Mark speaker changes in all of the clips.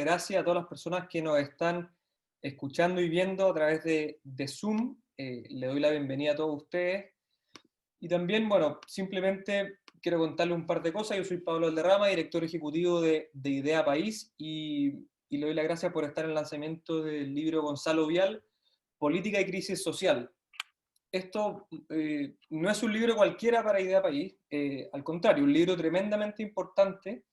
Speaker 1: gracias a todas las personas que nos están escuchando y viendo a través de Zoom. Le doy la bienvenida a todos ustedes. Y también, bueno, simplemente quiero contarle un par de cosas. Yo soy Pablo Valderrama, director ejecutivo de Idea País, y le doy las gracias por estar en el lanzamiento del libro Gonzalo Vial, Política y Crisis Social. Esto no es un libro cualquiera para Idea País, al contrario, un libro tremendamente importante,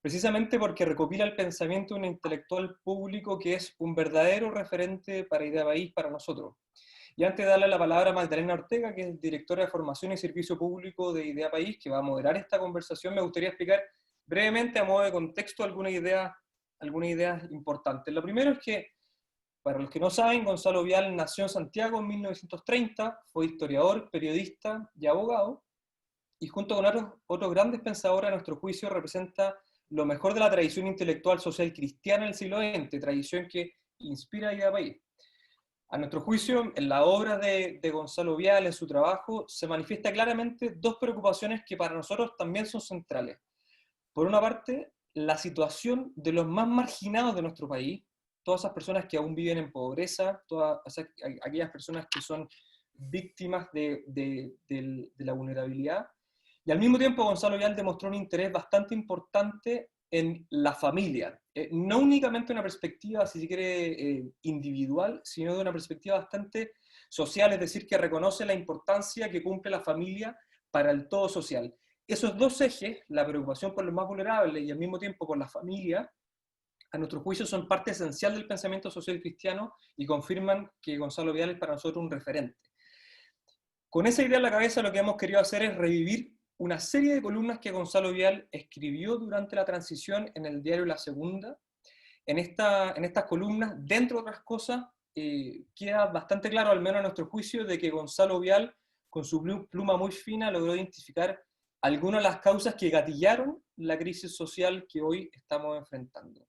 Speaker 1: precisamente porque recopila el pensamiento de un intelectual público que es un verdadero referente para Idea País, para nosotros. Y antes de darle la palabra a Magdalena Ortega, que es directora de Formación y Servicio Público de Idea País, que va a moderar esta conversación, me gustaría explicar brevemente, a modo de contexto, algunas ideas importantes. Lo primero es que, para los que no saben, Gonzalo Vial nació en Santiago en 1930, fue historiador, periodista y abogado, y junto con otros grandes pensadores, a nuestro juicio, representa lo mejor de la tradición intelectual social cristiana del siglo XX, tradición que inspira a Idea País. A nuestro juicio, en la obra de Gonzalo Vial, en su trabajo, se manifiesta claramente dos preocupaciones que para nosotros también son centrales. Por una parte, la situación de los más marginados de nuestro país, todas esas personas que aún viven en pobreza, todas aquellas personas que son víctimas de la vulnerabilidad. Y al mismo tiempo Gonzalo Vial demostró un interés bastante importante en la familia, no únicamente una perspectiva, si se quiere, individual, sino de una perspectiva bastante social, es decir, que reconoce la importancia que cumple la familia para el todo social. Esos dos ejes, la preocupación por los más vulnerables y al mismo tiempo por la familia, a nuestro juicio son parte esencial del pensamiento social cristiano y confirman que Gonzalo Vial es para nosotros un referente. Con esa idea en la cabeza, lo que hemos querido hacer es revivir una serie de columnas que Gonzalo Vial escribió durante la transición en el diario La Segunda. En estas columnas, dentro de otras cosas, queda bastante claro, al menos a nuestro juicio, de que Gonzalo Vial, con su pluma muy fina, logró identificar algunas de las causas que gatillaron la crisis social que hoy estamos enfrentando.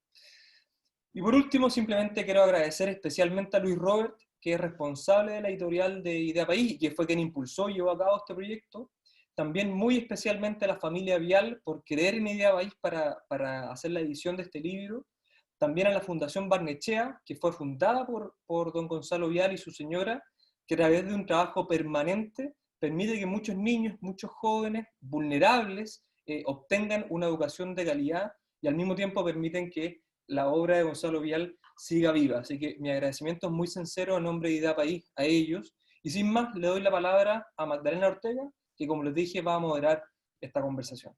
Speaker 1: Y por último, simplemente quiero agradecer especialmente a Luis Robert, que es responsable de la editorial de Idea País y que fue quien impulsó y llevó a cabo este proyecto. También muy especialmente a la familia Vial por creer en Idea País para hacer la edición de este libro. También a la Fundación Barnechea, que fue fundada por don Gonzalo Vial y su señora, que a través de un trabajo permanente permite que muchos niños, muchos jóvenes vulnerables obtengan una educación de calidad y al mismo tiempo permiten que la obra de Gonzalo Vial siga viva. Así que mi agradecimiento es muy sincero en nombre de Idea País a ellos. Y sin más, le doy la palabra a Magdalena Ortega, que como les dije va a moderar esta conversación.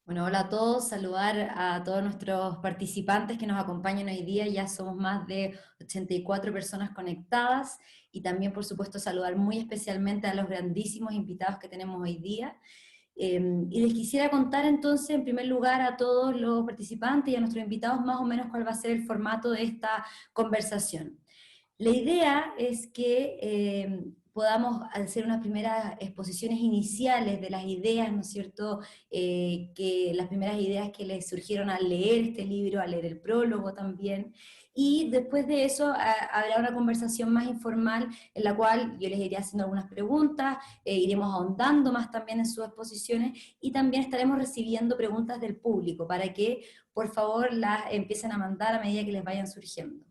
Speaker 2: Bueno, hola a todos, saludar a todos nuestros participantes que nos acompañan hoy día, ya somos más de 84 personas conectadas, y también por supuesto saludar muy especialmente a los grandísimos invitados que tenemos hoy día. Y les quisiera contar entonces, en primer lugar, a todos los participantes y a nuestros invitados más o menos cuál va a ser el formato de esta conversación. La idea es que podamos hacer unas primeras exposiciones iniciales de las ideas, ¿no es cierto?, que las primeras ideas que les surgieron al leer este libro, al leer el prólogo también, y después de eso habrá una conversación más informal en la cual yo les iré haciendo algunas preguntas, iremos ahondando más también en sus exposiciones, y también estaremos recibiendo preguntas del público para que por favor las empiecen a mandar a medida que les vayan surgiendo.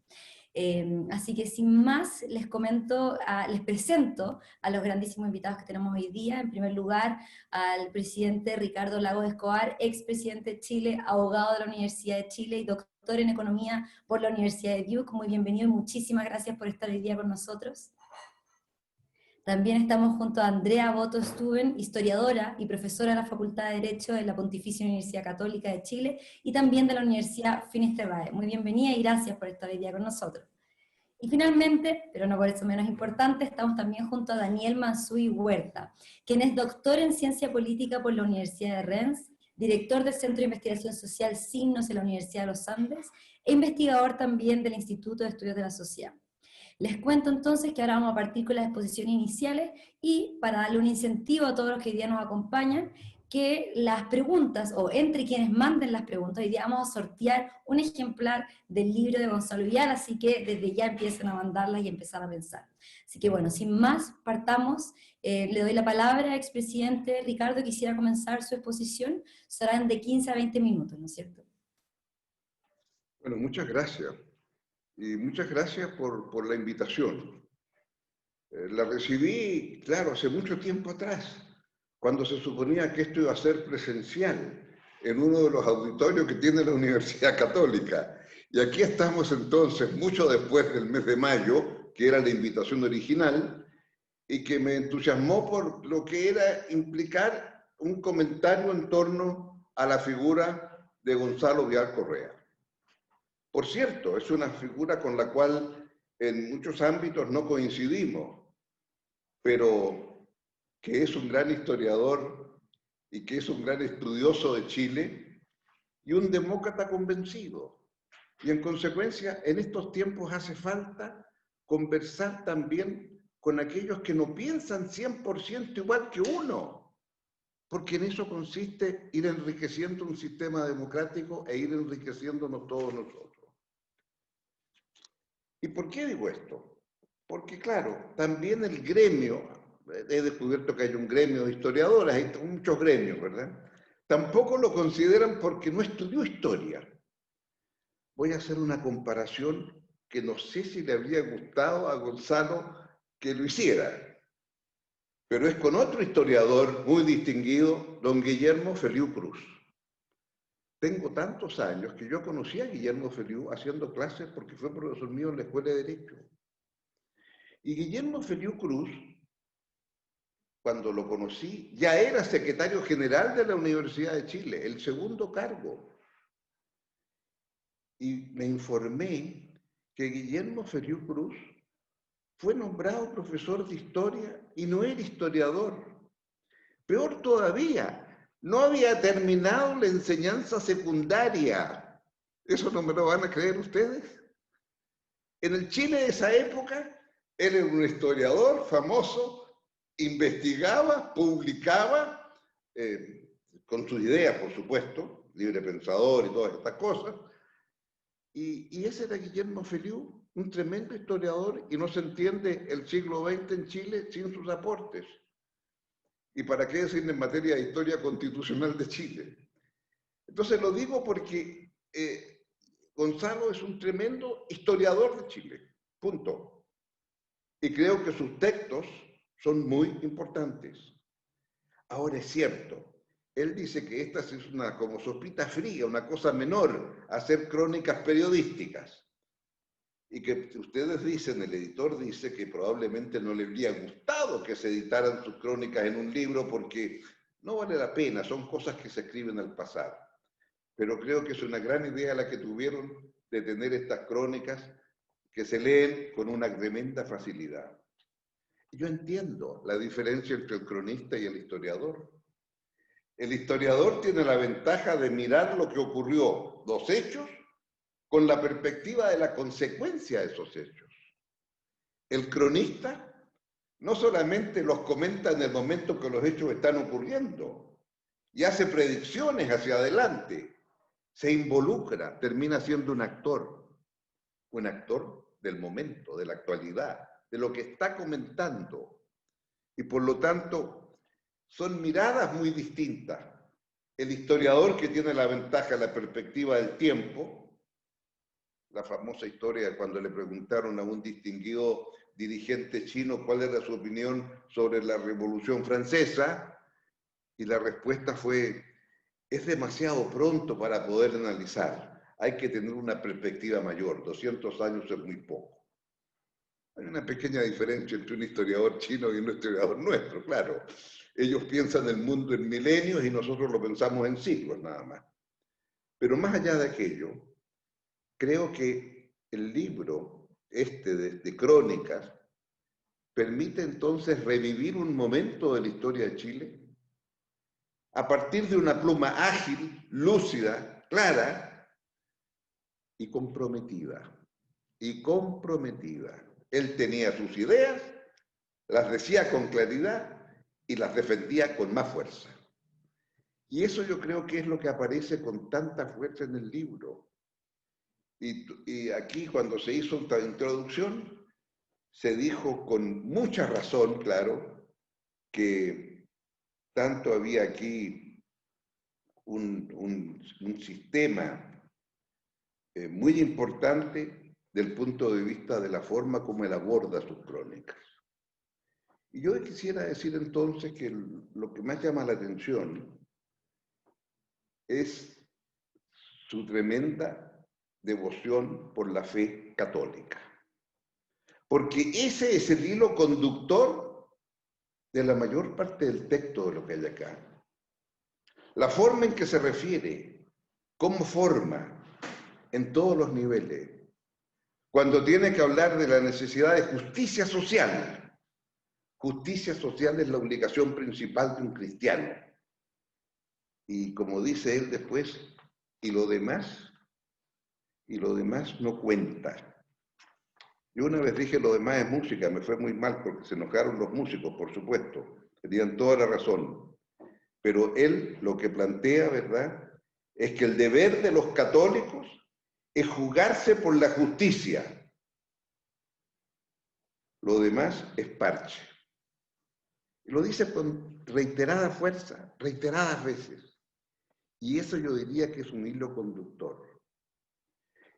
Speaker 2: Así que sin más, les presento a los grandísimos invitados que tenemos hoy día. En primer lugar, al presidente Ricardo Lagos Escobar, expresidente de Chile, abogado de la Universidad de Chile y doctor en Economía por la Universidad de Duke. Muy bienvenido y muchísimas gracias por estar hoy día con nosotros. También estamos junto a Andrea Boto Stuben, historiadora y profesora de la Facultad de Derecho de la Pontificia Universidad Católica de Chile y también de la Universidad Finisterrae. Muy bienvenida y gracias por estar hoy día con nosotros. Y finalmente, pero no por eso menos importante, estamos también junto a Daniel Mansuy Huerta, quien es doctor en Ciencia Política por la Universidad de Rennes, director del Centro de Investigación Social Signos de la Universidad de los Andes e investigador también del Instituto de Estudios de la Sociedad. Les cuento entonces que ahora vamos a partir con las exposiciones iniciales y para darle un incentivo a todos los que hoy día nos acompañan, que las preguntas, o entre quienes manden las preguntas, hoy día vamos a sortear un ejemplar del libro de Gonzalo Vial, así que desde ya empiecen a mandarlas y empezar a pensar. Así que bueno, sin más, partamos. Le doy la palabra al expresidente Ricardo, quisiera comenzar su exposición, serán de 15 a 20 minutos, ¿no es cierto?
Speaker 3: Bueno, muchas gracias. Y muchas gracias por la invitación. La recibí, claro, hace mucho tiempo atrás, cuando se suponía que esto iba a ser presencial, en uno de los auditorios que tiene la Universidad Católica. Y aquí estamos entonces, mucho después del mes de mayo, que era la invitación original, y que me entusiasmó por lo que era implicar un comentario en torno a la figura de Gonzalo Vial Correa. Por cierto, es una figura con la cual en muchos ámbitos no coincidimos, pero que es un gran historiador y que es un gran estudioso de Chile y un demócrata convencido. Y en consecuencia, en estos tiempos hace falta conversar también con aquellos que no piensan 100% igual que uno, porque en eso consiste ir enriqueciendo un sistema democrático e ir enriqueciéndonos todos nosotros. ¿Y por qué digo esto? Porque claro, también el gremio, he descubierto que hay un gremio de historiadores, hay muchos gremios, ¿verdad? Tampoco lo consideran porque no estudió historia. Voy a hacer una comparación que no sé si le habría gustado a Gonzalo que lo hiciera, pero es con otro historiador muy distinguido, don Guillermo Feliú Cruz. Tengo tantos años que yo conocí a Guillermo Feliú haciendo clases porque fue profesor mío en la Escuela de Derecho. Y Guillermo Feliú Cruz, cuando lo conocí, ya era secretario general de la Universidad de Chile, el segundo cargo. Y me informé que Guillermo Feliú Cruz fue nombrado profesor de historia y no era historiador. Peor todavía, no había terminado la enseñanza secundaria. ¿Eso no me lo van a creer ustedes? En el Chile de esa época, él era un historiador famoso, investigaba, publicaba, con sus ideas, por supuesto, libre pensador y todas estas cosas. Y ese era Guillermo Feliú, un tremendo historiador, y no se entiende el siglo XX en Chile sin sus aportes. ¿Y para qué decir en materia de historia constitucional de Chile? Entonces lo digo porque Gonzalo es un tremendo historiador de Chile, punto. Y creo que sus textos son muy importantes. Ahora es cierto, él dice que esta es una como sopita fría, una cosa menor, hacer crónicas periodísticas. Y que ustedes dicen, el editor dice que probablemente no le habría gustado que se editaran sus crónicas en un libro porque no vale la pena, son cosas que se escriben al pasar. Pero creo que es una gran idea la que tuvieron de tener estas crónicas que se leen con una tremenda facilidad. Yo entiendo la diferencia entre el cronista y el historiador. El historiador tiene la ventaja de mirar lo que ocurrió, los hechos, con la perspectiva de la consecuencia de esos hechos. El cronista no solamente los comenta en el momento que los hechos están ocurriendo y hace predicciones hacia adelante, se involucra, termina siendo un actor del momento, de la actualidad, de lo que está comentando. Y por lo tanto, son miradas muy distintas. El historiador que tiene la ventaja, la perspectiva del tiempo, la famosa historia de cuando le preguntaron a un distinguido dirigente chino cuál era su opinión sobre la Revolución Francesa, y la respuesta fue: es demasiado pronto para poder analizar, hay que tener una perspectiva mayor, 200 años es muy poco. Hay una pequeña diferencia entre un historiador chino y un historiador nuestro, claro. Ellos piensan el mundo en milenios y nosotros lo pensamos en siglos nada más. Pero más allá de aquello, creo que el libro de crónicas permite entonces revivir un momento de la historia de Chile a partir de una pluma ágil, lúcida, clara y comprometida. Y comprometida. Él tenía sus ideas, las decía con claridad y las defendía con más fuerza. Y eso yo creo que es lo que aparece con tanta fuerza en el libro. Y aquí cuando se hizo esta introducción, se dijo con mucha razón, claro, que tanto había aquí un sistema muy importante del punto de vista de la forma como él aborda sus crónicas. Y yo quisiera decir entonces que lo que más llama la atención es su tremenda devoción por la fe católica. Porque ese es el hilo conductor de la mayor parte del texto de lo que hay acá. La forma en que se refiere, cómo forma, en todos los niveles. Cuando tiene que hablar de la necesidad de justicia social. Justicia social es la obligación principal de un cristiano. Y como dice él después, y lo demás no cuenta. Yo una vez dije lo demás es música, me fue muy mal porque se enojaron los músicos, por supuesto, tenían toda la razón. Pero él lo que plantea, ¿verdad?, es que el deber de los católicos es jugarse por la justicia. Lo demás es parche. Y lo dice con reiterada fuerza, reiteradas veces. Y eso yo diría que es un hilo conductor.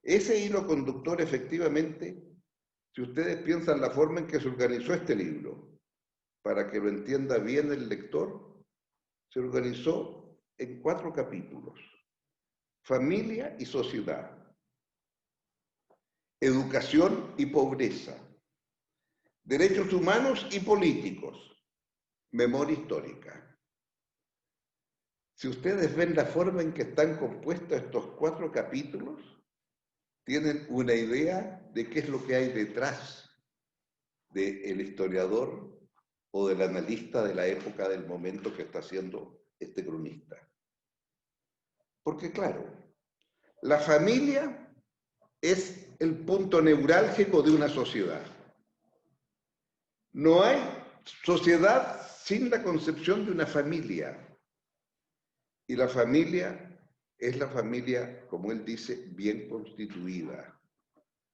Speaker 3: Ese hilo conductor, efectivamente, si ustedes piensan la forma en que se organizó este libro, para que lo entienda bien el lector, se organizó en 4 capítulos. Familia y sociedad. Educación y pobreza. Derechos humanos y políticos. Memoria histórica. Si ustedes ven la forma en que están compuestos estos 4 capítulos, tienen una idea de qué es lo que hay detrás del historiador o del analista de la época del momento que está haciendo este cronista. Porque claro, la familia es el punto neurálgico de una sociedad. No hay sociedad sin la concepción de una familia. Y la familia es la familia, como él dice, bien constituida.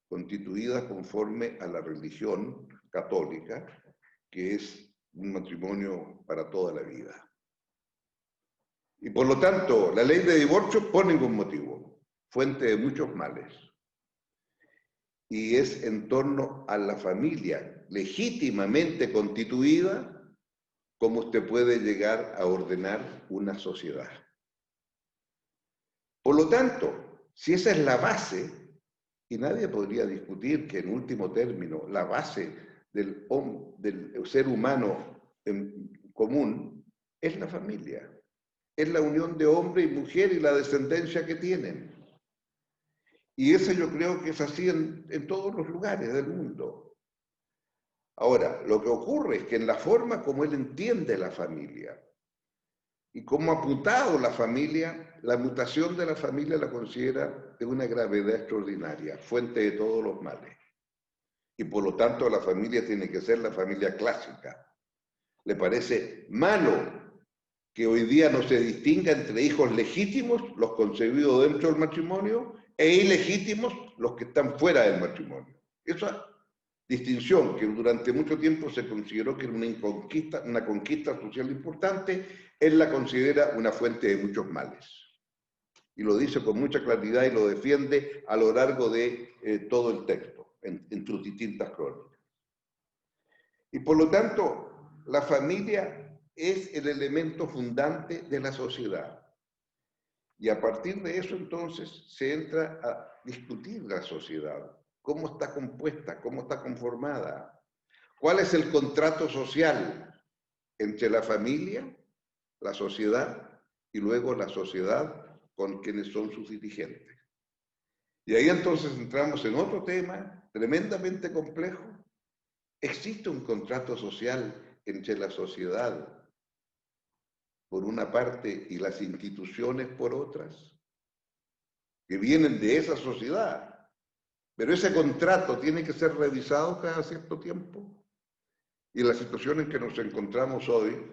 Speaker 3: Constituida conforme a la religión católica, que es un matrimonio para toda la vida. Y por lo tanto, la ley de divorcio por ningún motivo, fuente de muchos males. Y es en torno a la familia legítimamente constituida como usted puede llegar a ordenar una sociedad. Por lo tanto, si esa es la base, y nadie podría discutir que en último término la base del ser humano en común es la familia, es la unión de hombre y mujer y la descendencia que tienen. Y eso yo creo que es así en todos los lugares del mundo. Ahora, lo que ocurre es que en la forma como él entiende la familia y cómo ha mutado la familia, la mutación de la familia la considera de una gravedad extraordinaria, fuente de todos los males. Y por lo tanto la familia tiene que ser la familia clásica. Le parece malo que hoy día no se distinga entre hijos legítimos, los concebidos dentro del matrimonio, e ilegítimos, los que están fuera del matrimonio. Esa distinción que durante mucho tiempo se consideró que era una conquista social importante, él la considera una fuente de muchos males. Y lo dice con mucha claridad y lo defiende a lo largo de todo el texto, en sus distintas crónicas. Y por lo tanto, la familia es el elemento fundante de la sociedad. Y a partir de eso, entonces, se entra a discutir la sociedad. ¿Cómo está compuesta? ¿Cómo está conformada? ¿Cuál es el contrato social entre la familia, la sociedad y luego la sociedad con quienes son sus dirigentes? Y ahí entonces entramos en otro tema tremendamente complejo. ¿Existe un contrato social entre la sociedad por una parte y las instituciones por otras, que vienen de esa sociedad? Pero ese contrato tiene que ser revisado cada cierto tiempo. Y la situación en que nos encontramos hoy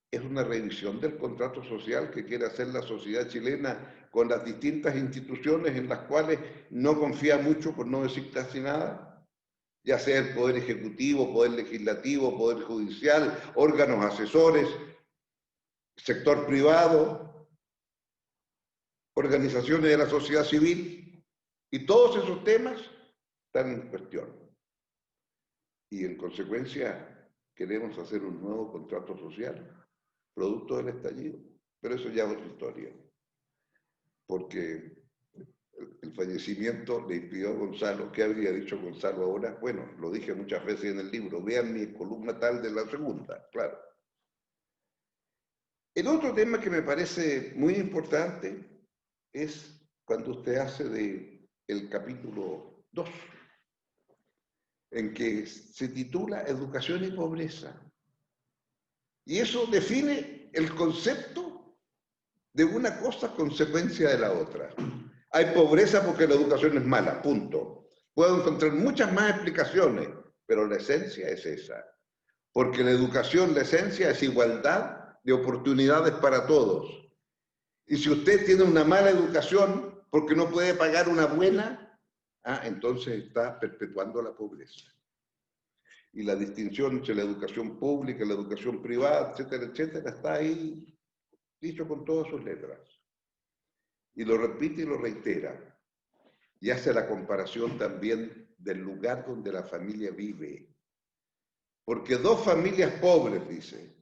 Speaker 3: es una revisión del contrato social que quiere hacer la sociedad chilena con las distintas instituciones en las cuales no confía mucho, por no decir casi nada, ya sea el Poder Ejecutivo, Poder Legislativo, Poder Judicial, órganos asesores, sector privado, organizaciones de la sociedad civil. Y todos esos temas están en cuestión. Y en consecuencia queremos hacer un nuevo contrato social, producto del estallido. Pero eso ya es otra historia. Porque el fallecimiento le impidió a Gonzalo. ¿Qué habría dicho Gonzalo ahora? Bueno, lo dije muchas veces en el libro. Vean mi columna tal de la segunda, claro. El otro tema que me parece muy importante es cuando usted hace el capítulo 2, en que se titula Educación y Pobreza. Y eso define el concepto de una cosa consecuencia de la otra. Hay pobreza porque la educación es mala, punto. Puedo encontrar muchas más explicaciones, pero la esencia es esa. Porque la educación, la esencia es igualdad de oportunidades para todos. Y si usted tiene una mala educación porque no puede pagar una buena, entonces está perpetuando la pobreza. Y la distinción entre la educación pública y la educación privada, etcétera, etcétera, está ahí dicho con todas sus letras. Y lo repite y lo reitera. Y hace la comparación también del lugar donde la familia vive. Porque dos familias pobres, dice,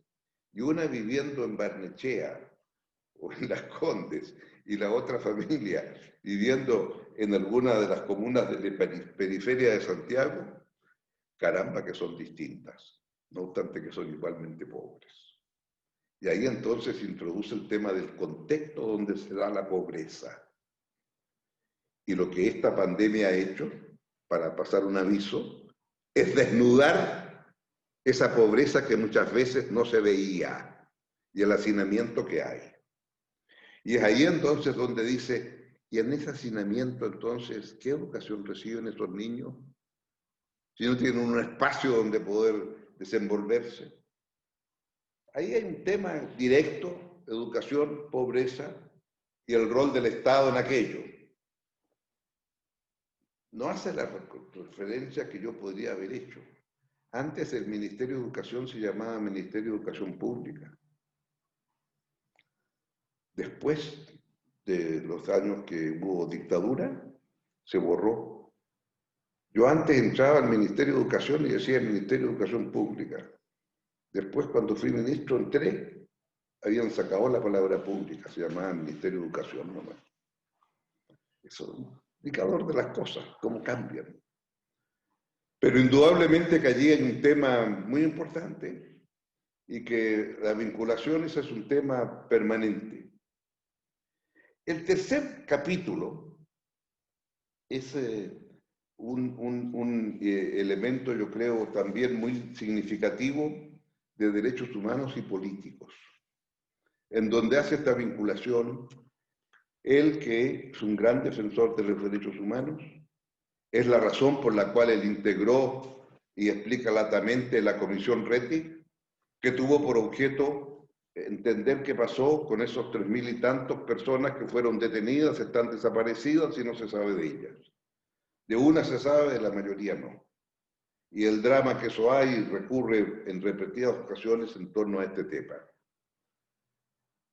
Speaker 3: y una viviendo en Barnechea o en Las Condes, y la otra familia viviendo en alguna de las comunas de la periferia de Santiago, caramba que son distintas, no obstante que son igualmente pobres. Y ahí entonces se introduce el tema del contexto donde se da la pobreza. Y lo que esta pandemia ha hecho, para pasar un aviso, es desnudar esa pobreza que muchas veces no se veía y el hacinamiento que hay. Y es ahí entonces donde dice, y en ese hacinamiento entonces, ¿qué educación reciben esos niños? Si no tienen un espacio donde poder desenvolverse. Ahí hay un tema directo, educación, pobreza y el rol del Estado en aquello. No hace la referencia que yo podría haber hecho. Antes el Ministerio de Educación se llamaba Ministerio de Educación Pública. Después de los años que hubo dictadura, se borró. Yo antes entraba al Ministerio de Educación y decía Ministerio de Educación Pública. Después, cuando fui ministro, entré, habían sacado la palabra pública, se llamaba Ministerio de Educación nomás. Eso es un indicador de las cosas, cómo cambian. Pero indudablemente que allí hay un tema muy importante y que la vinculación ese es un tema permanente. El tercer capítulo es un elemento, yo creo, también muy significativo de derechos humanos y políticos, en donde hace esta vinculación él, que es un gran defensor de los derechos humanos, es la razón por la cual él integró y explica latamente la Comisión Rettig, que tuvo por objeto entender qué pasó con esos 3.000 y tantos personas que fueron detenidas, están desaparecidas y no se sabe de ellas. De una se sabe, de la mayoría no. Y el drama que eso hay recurre en repetidas ocasiones en torno a este tema.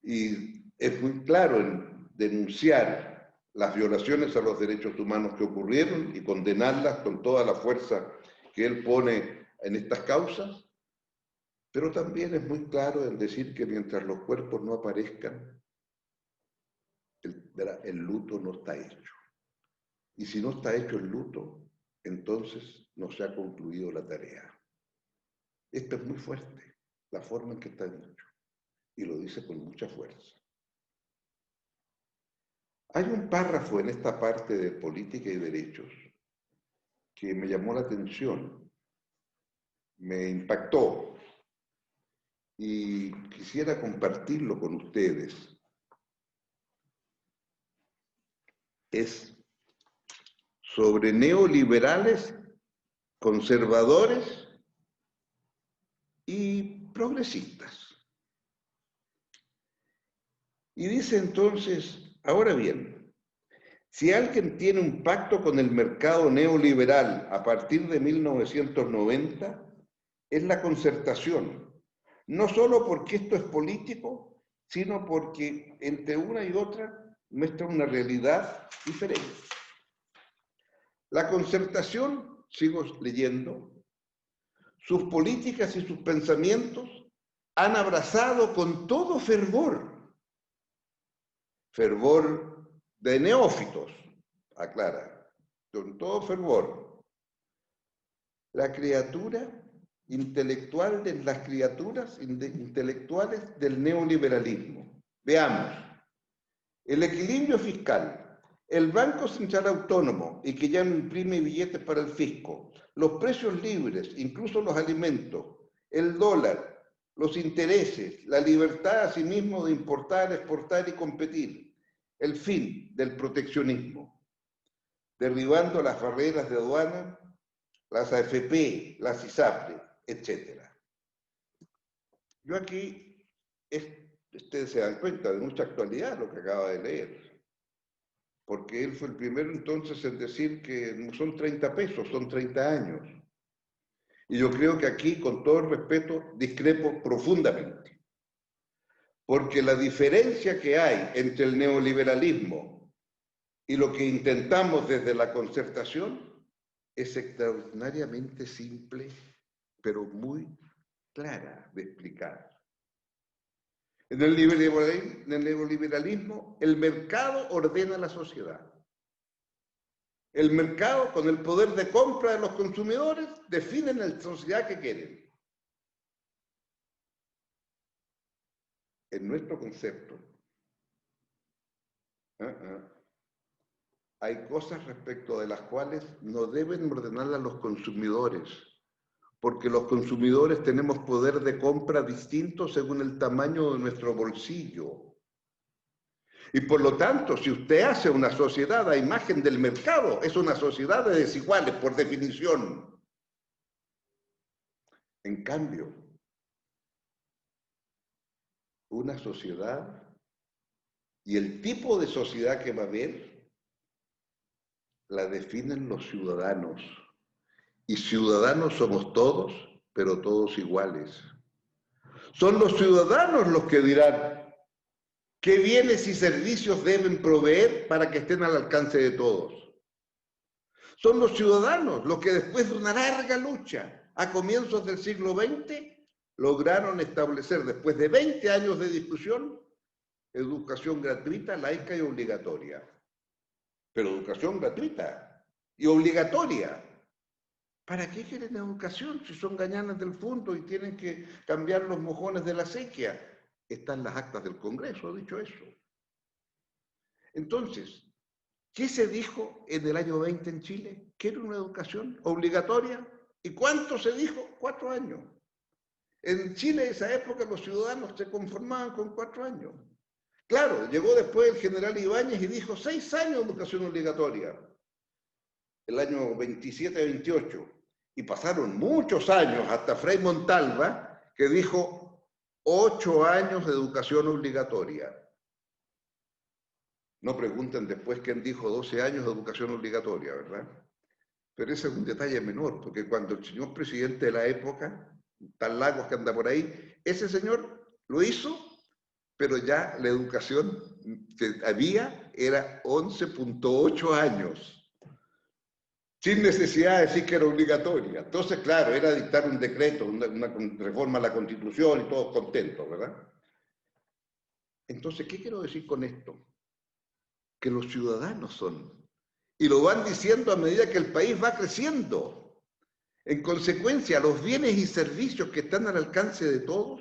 Speaker 3: Y es muy claro en denunciar las violaciones a los derechos humanos que ocurrieron y condenarlas con toda la fuerza que él pone en estas causas, pero también es muy claro en decir que mientras los cuerpos no aparezcan, el luto no está hecho. Y si no está hecho el luto, entonces no se ha concluido la tarea. Esto es muy fuerte, la forma en que está dicho, y lo dice con mucha fuerza. Hay un párrafo en esta parte de política y derechos que me llamó la atención, me impactó, y quisiera compartirlo con ustedes. Es sobre neoliberales, conservadores y progresistas. Y dice entonces, ahora bien, si alguien tiene un pacto con el mercado neoliberal a partir de 1990, es la concertación. No solo porque esto es político, sino porque entre una y otra muestra una realidad diferente. La concertación, sigo leyendo, sus políticas y sus pensamientos han abrazado con todo fervor de neófitos, aclara, con todo fervor, la criatura intelectual de las criaturas intelectuales del neoliberalismo. Veamos, el equilibrio fiscal, el Banco Central Autónomo y que ya no imprime billetes para el fisco, los precios libres, incluso los alimentos, el dólar, los intereses, la libertad asimismo de importar, exportar y competir, el fin del proteccionismo, derribando las barreras de aduana, las AFP, las ISAPRE, etc. Yo aquí, ustedes se dan cuenta de mucha actualidad lo que acaba de leer, porque él fue el primero entonces en decir que no son 30 pesos, son 30 años. Y yo creo que aquí, con todo el respeto, discrepo profundamente. Porque la diferencia que hay entre el neoliberalismo y lo que intentamos desde la concertación es extraordinariamente simple, pero muy clara de explicar. En el neoliberalismo, el mercado ordena la sociedad. El mercado, con el poder de compra de los consumidores, define la sociedad que quieren. En nuestro concepto, hay cosas respecto de las cuales no deben ordenarlas los consumidores, porque los consumidores tenemos poder de compra distinto según el tamaño de nuestro bolsillo. Y por lo tanto, si usted hace una sociedad a imagen del mercado, es una sociedad de desiguales, por definición. En cambio, una sociedad y el tipo de sociedad que va a haber, la definen los ciudadanos. Y ciudadanos somos todos, pero todos iguales. Son los ciudadanos los que dirán qué bienes y servicios deben proveer para que estén al alcance de todos. Son los ciudadanos los que después de una larga lucha a comienzos del siglo XX lograron establecer, después de 20 años de discusión, educación gratuita, laica y obligatoria. Pero educación gratuita y obligatoria. ¿Para qué quieren educación si son gañanas del fondo y tienen que cambiar los mojones de la acequia? Están las actas del Congreso, dicho eso. Entonces, ¿qué se dijo en el año 20 en Chile? ¿Que era una educación obligatoria? ¿Y cuánto se dijo? 4 años. En Chile, en esa época, los ciudadanos se conformaban con 4 años. Claro, llegó después el general Ibáñez y dijo 6 años de educación obligatoria. El año 27-28. Y pasaron muchos años hasta Frei Montalva, que dijo 8 años de educación obligatoria. No pregunten después quién dijo 12 años de educación obligatoria, ¿verdad? Pero ese es un detalle menor, porque cuando el señor presidente de la época, tan Lagos que anda por ahí, ese señor lo hizo, pero ya la educación que había era 11.8 años. Sin necesidad de decir que era obligatoria. Entonces, claro, era dictar un decreto, una reforma a la Constitución y todos contentos, ¿verdad? Entonces, ¿qué quiero decir con esto? Que los ciudadanos son. Y lo van diciendo a medida que el país va creciendo. En consecuencia, los bienes y servicios que están al alcance de todos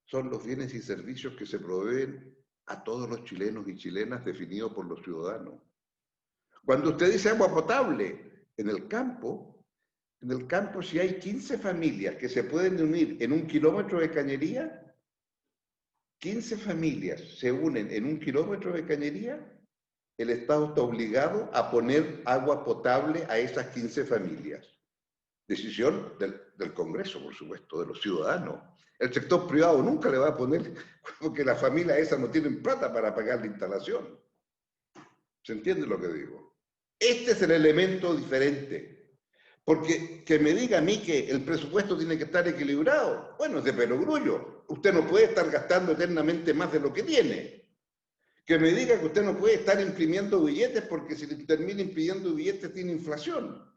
Speaker 3: son los bienes y servicios que se proveen a todos los chilenos y chilenas definidos por los ciudadanos. Cuando usted dice agua potable, en el campo si hay 15 familias que se pueden unir en 1 kilómetro de cañería, 15 familias se unen en 1 kilómetro de cañería, el Estado está obligado a poner agua potable a esas 15 familias. Decisión del Congreso, por supuesto, de los ciudadanos. El sector privado nunca le va a poner, porque las familias esas no tienen plata para pagar la instalación. ¿Se entiende lo que digo? Este es el elemento diferente. Porque que me diga a mí que el presupuesto tiene que estar equilibrado, bueno, es de perogrullo. Usted no puede estar gastando eternamente más de lo que tiene. Que me diga que usted no puede estar imprimiendo billetes porque si termina imprimiendo billetes tiene inflación.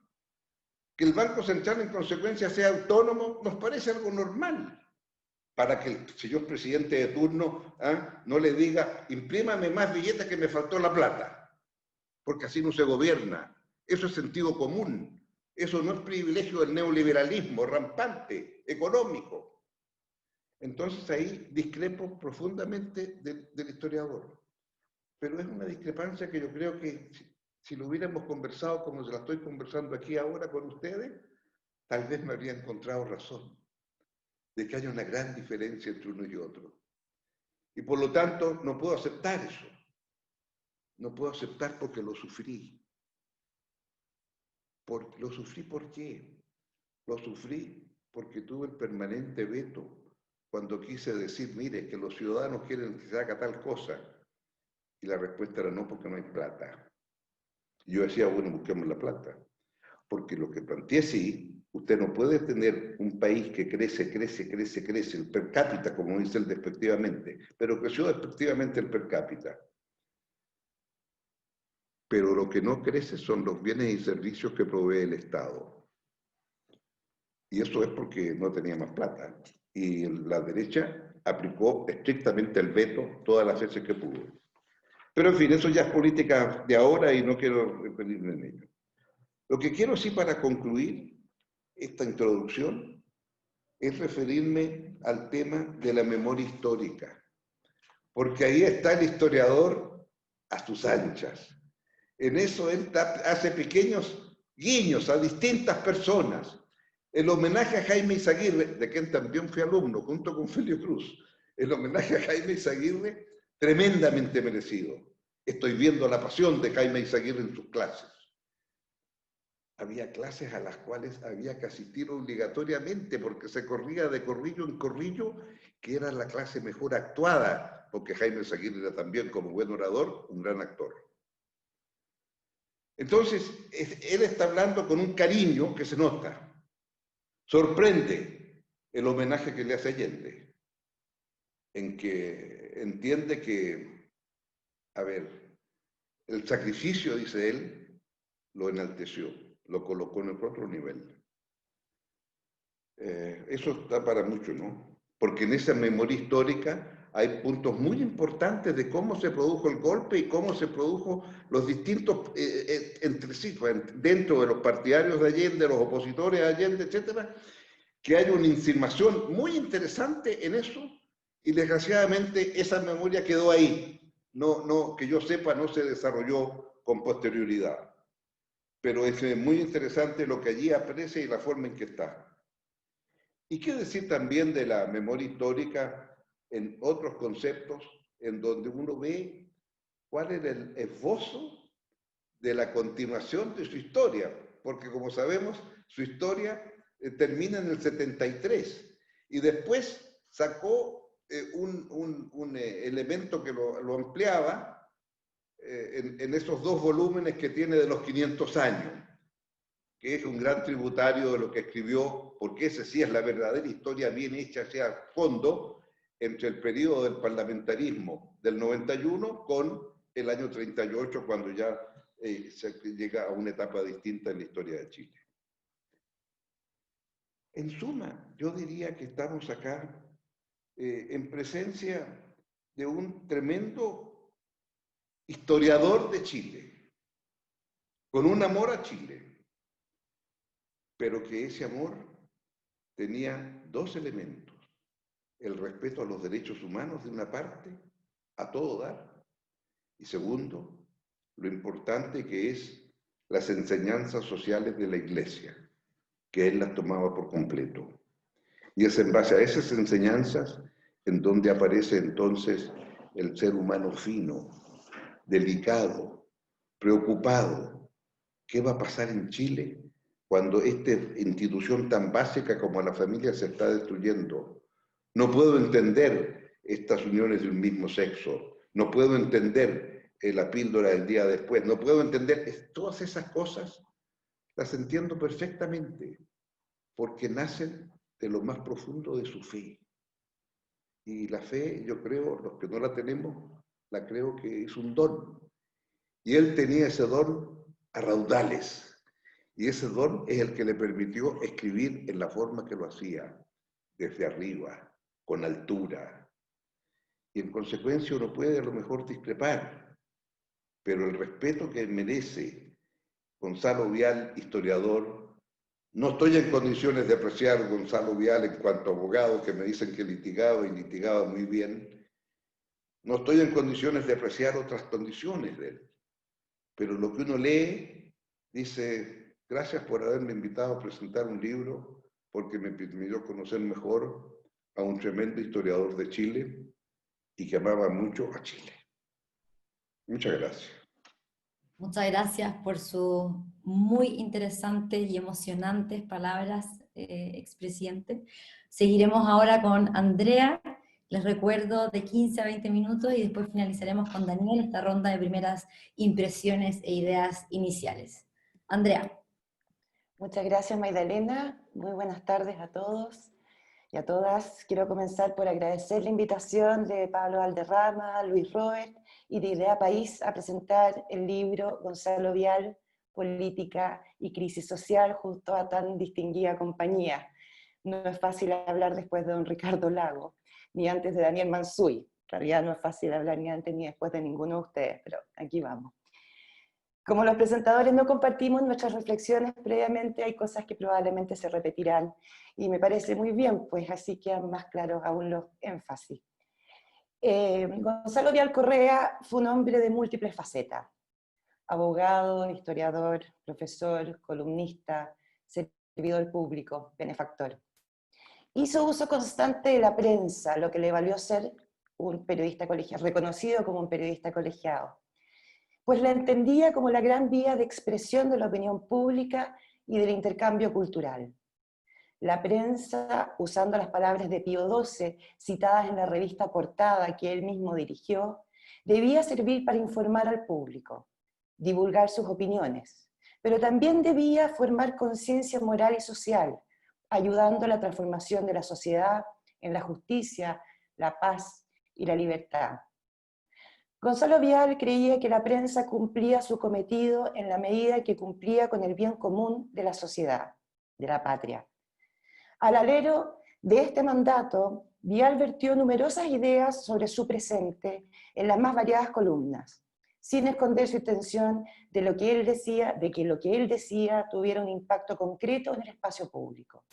Speaker 3: Que el Banco Central en consecuencia sea autónomo nos parece algo normal. Para que el señor presidente de turno no le diga, imprímame más billetes que me faltó la plata. Porque así no se gobierna. Eso es sentido común. Eso no es privilegio del neoliberalismo rampante, económico. Entonces ahí discrepo profundamente del historiador. Pero es una discrepancia que yo creo que si lo hubiéramos conversado como se la estoy conversando aquí ahora con ustedes, tal vez me habría encontrado razón de que hay una gran diferencia entre uno y otro. Y por lo tanto no puedo aceptar eso. No puedo aceptar porque lo sufrí. ¿Lo sufrí por qué? Lo sufrí porque tuve el permanente veto cuando quise decir, mire, que los ciudadanos quieren que se haga tal cosa. Y la respuesta era no, porque no hay plata. Y yo decía, bueno, busquemos la plata. Porque lo que planteé sí, usted no puede tener un país que crece, el per cápita, como dice él despectivamente, pero creció despectivamente el per cápita. Pero lo que no crece son los bienes y servicios que provee el Estado. Y eso es porque no tenía más plata. Y la derecha aplicó estrictamente el veto todas las veces que pudo. Pero en fin, eso ya es política de ahora y no quiero referirme en ello. Lo que quiero sí para concluir esta introducción es referirme al tema de la memoria histórica. Porque ahí está el historiador a sus anchas. En eso él hace pequeños guiños a distintas personas. El homenaje a Jaime Izaguirre, de quien también fui alumno, junto con Felio Cruz. El homenaje a Jaime Izaguirre, tremendamente merecido. Estoy viendo la pasión de Jaime Izaguirre en sus clases. Había clases a las cuales había que asistir obligatoriamente porque se corría de corrillo en corrillo, que era la clase mejor actuada, porque Jaime Izaguirre era también, como buen orador, un gran actor. Entonces, él está hablando con un cariño que se nota. Sorprende el homenaje que le hace Allende, en que entiende que, a ver, el sacrificio, dice él, lo enalteció, lo colocó en el otro nivel. Eso está para mucho, ¿no? Porque en esa memoria histórica hay puntos muy importantes de cómo se produjo el golpe y cómo se produjo los distintos entre sí, dentro de los partidarios de Allende, los opositores a Allende, etcétera, que hay una insinuación muy interesante en eso y desgraciadamente esa memoria quedó ahí. No, que yo sepa, no se desarrolló con posterioridad. Pero es muy interesante lo que allí aparece y la forma en que está. ¿Y qué decir también de la memoria histórica en otros conceptos en donde uno ve cuál era el esbozo de la continuación de su historia? Porque como sabemos, su historia termina en el 73 y después sacó un elemento que lo ampliaba en esos dos volúmenes que tiene de los 500 años, que es un gran tributario de lo que escribió, porque ese sí es la verdadera historia bien hecha hacia el fondo, entre el periodo del parlamentarismo del 91 con el año 38, cuando ya se llega a una etapa distinta en la historia de Chile. En suma, yo diría que estamos acá en presencia de un tremendo historiador de Chile, con un amor a Chile, pero que ese amor tenía dos elementos: el respeto a los derechos humanos de una parte, a todo dar, y segundo, lo importante que es las enseñanzas sociales de la Iglesia, que él las tomaba por completo. Y es en base a esas enseñanzas en donde aparece entonces el ser humano fino, delicado, preocupado. ¿Qué va a pasar en Chile cuando esta institución tan básica como la familia se está destruyendo? No puedo entender estas uniones de un mismo sexo, no puedo entender la píldora del día después, no puedo entender todas esas cosas, las entiendo perfectamente, porque nacen de lo más profundo de su fe. Y la fe, yo creo, los que no la tenemos, la creo que es un don. Y él tenía ese don a raudales. Y ese don es el que le permitió escribir en la forma que lo hacía, desde arriba, con altura. Y en consecuencia uno puede a lo mejor discrepar, pero el respeto que merece Gonzalo Vial, historiador, no estoy en condiciones de apreciar a Gonzalo Vial en cuanto a abogado, que me dicen que litigaba y litigaba muy bien. No estoy en condiciones de apreciar otras condiciones de él. Pero lo que uno lee, dice, gracias por haberme invitado a presentar un libro, porque me permitió conocer mejor a un tremendo historiador de Chile y que amaba mucho a Chile. Muchas gracias.
Speaker 2: Muchas gracias por sus muy interesantes y emocionantes palabras, expresidente. Seguiremos ahora con Andrea. Les recuerdo de 15 a 20 minutos y después finalizaremos con Daniel esta ronda de primeras impresiones e ideas iniciales. Andrea.
Speaker 4: Muchas gracias, Magdalena. Muy buenas tardes a todos y a todas. Quiero comenzar por agradecer la invitación de Pablo Valderrama, Luis Robert y de Idea País a presentar el libro Gonzalo Vial, Política y Crisis Social, junto a tan distinguida compañía. No es fácil hablar después de don Ricardo Lago, ni antes de Daniel Mansuy. En realidad no es fácil hablar ni antes ni después de ninguno de ustedes, pero aquí vamos. Como los presentadores no compartimos nuestras reflexiones previamente, hay cosas que probablemente se repetirán, y me parece muy bien, pues así quedan más claros aún los énfasis. Gonzalo Vial Correa fue un hombre de múltiples facetas: abogado, historiador, profesor, columnista, servidor público, benefactor. Hizo uso constante de la prensa, lo que le valió ser un periodista colegiado, reconocido como un periodista colegiado, pues la entendía como la gran vía de expresión de la opinión pública y del intercambio cultural. La prensa, usando las palabras de Pío XII, citadas en la revista Portada que él mismo dirigió, debía servir para informar al público, divulgar sus opiniones, pero también debía formar conciencia moral y social, ayudando a la transformación de la sociedad en la justicia, la paz y la libertad. Gonzalo Vial creía que la prensa cumplía su cometido en la medida que cumplía con el bien común de la sociedad, de la patria. Al alero de este mandato, Vial vertió numerosas ideas sobre su presente en las más variadas columnas, sin esconder su intención de que lo que él decía tuviera un impacto concreto en el espacio público.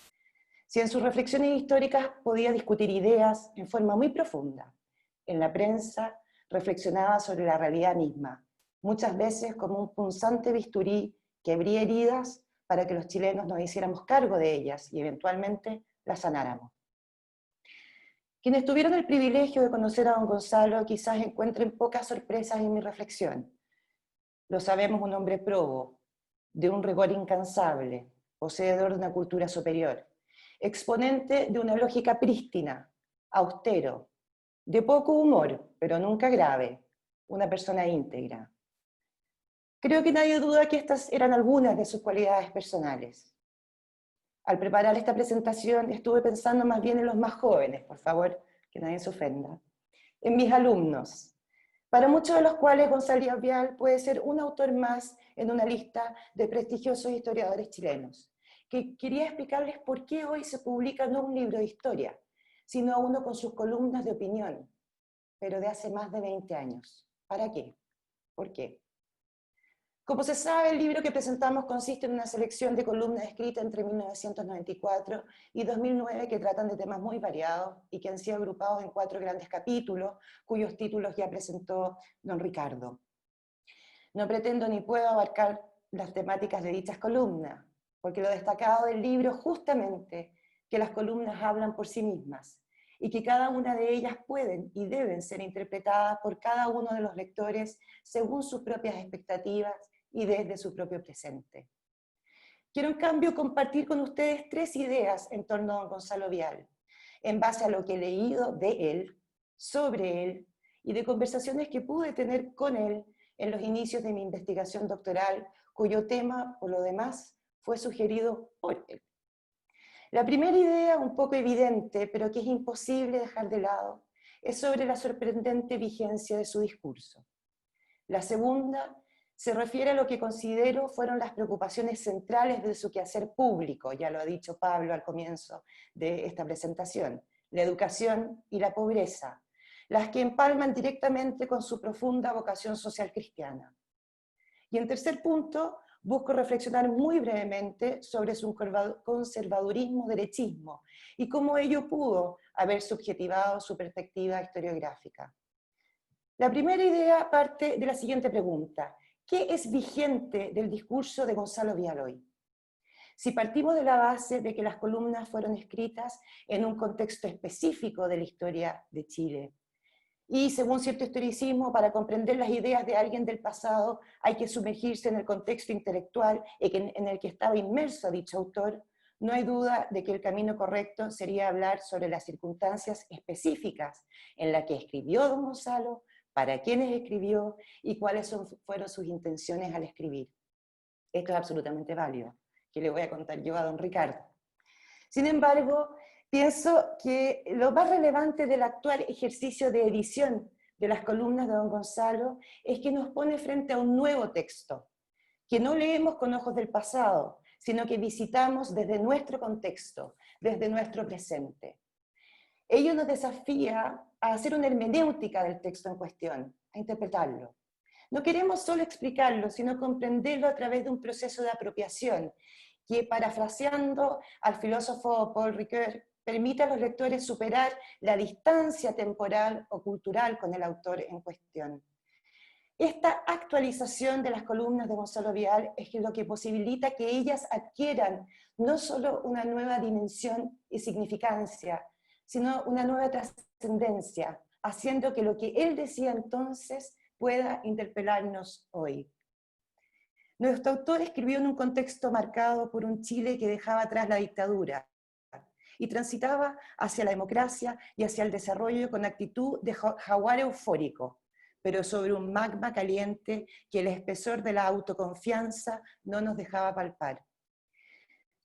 Speaker 4: Si en sus reflexiones históricas podía discutir ideas en forma muy profunda, en la prensa reflexionaba sobre la realidad misma, muchas veces como un punzante bisturí que abría heridas para que los chilenos nos hiciéramos cargo de ellas y eventualmente las sanáramos. Quienes tuvieron el privilegio de conocer a don Gonzalo quizás encuentren pocas sorpresas en mi reflexión. Lo sabemos, un hombre probo, de un rigor incansable, poseedor de una cultura superior, exponente de una lógica prístina, austero, de poco humor, pero nunca grave, una persona íntegra. Creo que nadie duda que estas eran algunas de sus cualidades personales. Al preparar esta presentación estuve pensando más bien en los más jóvenes, por favor, que nadie se ofenda, en mis alumnos, para muchos de los cuales Gonzalo Vial puede ser un autor más en una lista de prestigiosos historiadores chilenos, que quería explicarles por qué hoy se publica no un libro de historia, sino uno con sus columnas de opinión, pero de hace más de 20 años. ¿Para qué? ¿Por qué? Como se sabe, el libro que presentamos consiste en una selección de columnas escritas entre 1994 y 2009 que tratan de temas muy variados y que han sido agrupados en 4 grandes capítulos, cuyos títulos ya presentó don Ricardo. No pretendo ni puedo abarcar las temáticas de dichas columnas, porque lo destacado del libro es justamente que las columnas hablan por sí mismas y que cada una de ellas pueden y deben ser interpretadas por cada uno de los lectores según sus propias expectativas y desde su propio presente. Quiero en cambio compartir con ustedes 3 ideas en torno a don Gonzalo Vial, en base a lo que he leído de él, sobre él, y de conversaciones que pude tener con él en los inicios de mi investigación doctoral, cuyo tema, por lo demás, fue sugerido por él. La primera idea, un poco evidente, pero que es imposible dejar de lado, es sobre la sorprendente vigencia de su discurso. La segunda se refiere a lo que considero fueron las preocupaciones centrales de su quehacer público, ya lo ha dicho Pablo al comienzo de esta presentación, la educación y la pobreza, las que empalman directamente con su profunda vocación social cristiana. Y en tercer punto, busco reflexionar muy brevemente sobre su conservadurismo-derechismo y cómo ello pudo haber subjetivado su perspectiva historiográfica. La primera idea parte de la siguiente pregunta: ¿qué es vigente del discurso de Gonzalo Vialoy? Si partimos de la base de que las columnas fueron escritas en un contexto específico de la historia de Chile, y según cierto historicismo, para comprender las ideas de alguien del pasado hay que sumergirse en el contexto intelectual en el que estaba inmerso dicho autor, no hay duda de que el camino correcto sería hablar sobre las circunstancias específicas en las que escribió don Gonzalo, para quiénes escribió y cuáles fueron sus intenciones al escribir. Esto es absolutamente válido, que le voy a contar yo a don Ricardo. Sin embargo, pienso que lo más relevante del actual ejercicio de edición de las columnas de don Gonzalo es que nos pone frente a un nuevo texto, que no leemos con ojos del pasado, sino que visitamos desde nuestro contexto, desde nuestro presente. Ello nos desafía a hacer una hermenéutica del texto en cuestión, a interpretarlo. No queremos solo explicarlo, sino comprenderlo a través de un proceso de apropiación, que, parafraseando al filósofo Paul Ricoeur, permite a los lectores superar la distancia temporal o cultural con el autor en cuestión. Esta actualización de las columnas de Gonzalo Vial es lo que posibilita que ellas adquieran no solo una nueva dimensión y significancia, sino una nueva trascendencia, haciendo que lo que él decía entonces pueda interpelarnos hoy. Nuestro autor escribió en un contexto marcado por un Chile que dejaba atrás la dictadura y transitaba hacia la democracia y hacia el desarrollo con actitud de jaguar eufórico, pero sobre un magma caliente que el espesor de la autoconfianza no nos dejaba palpar.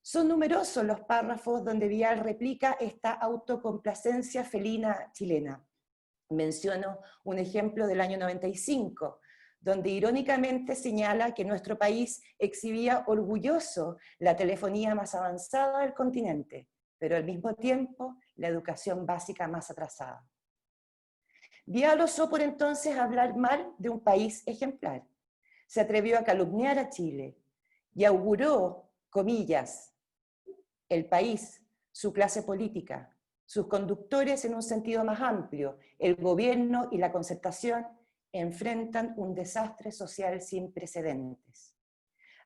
Speaker 4: Son numerosos los párrafos donde Vial replica esta autocomplacencia felina chilena. Menciono un ejemplo del año 95, donde irónicamente señala que nuestro país exhibía orgulloso la telefonía más avanzada del continente, pero al mismo tiempo la educación básica más atrasada. Vial osó por entonces hablar mal de un país ejemplar. Se atrevió a calumniar a Chile y auguró, comillas, el país, su clase política, sus conductores en un sentido más amplio, el gobierno y la concertación enfrentan un desastre social sin precedentes.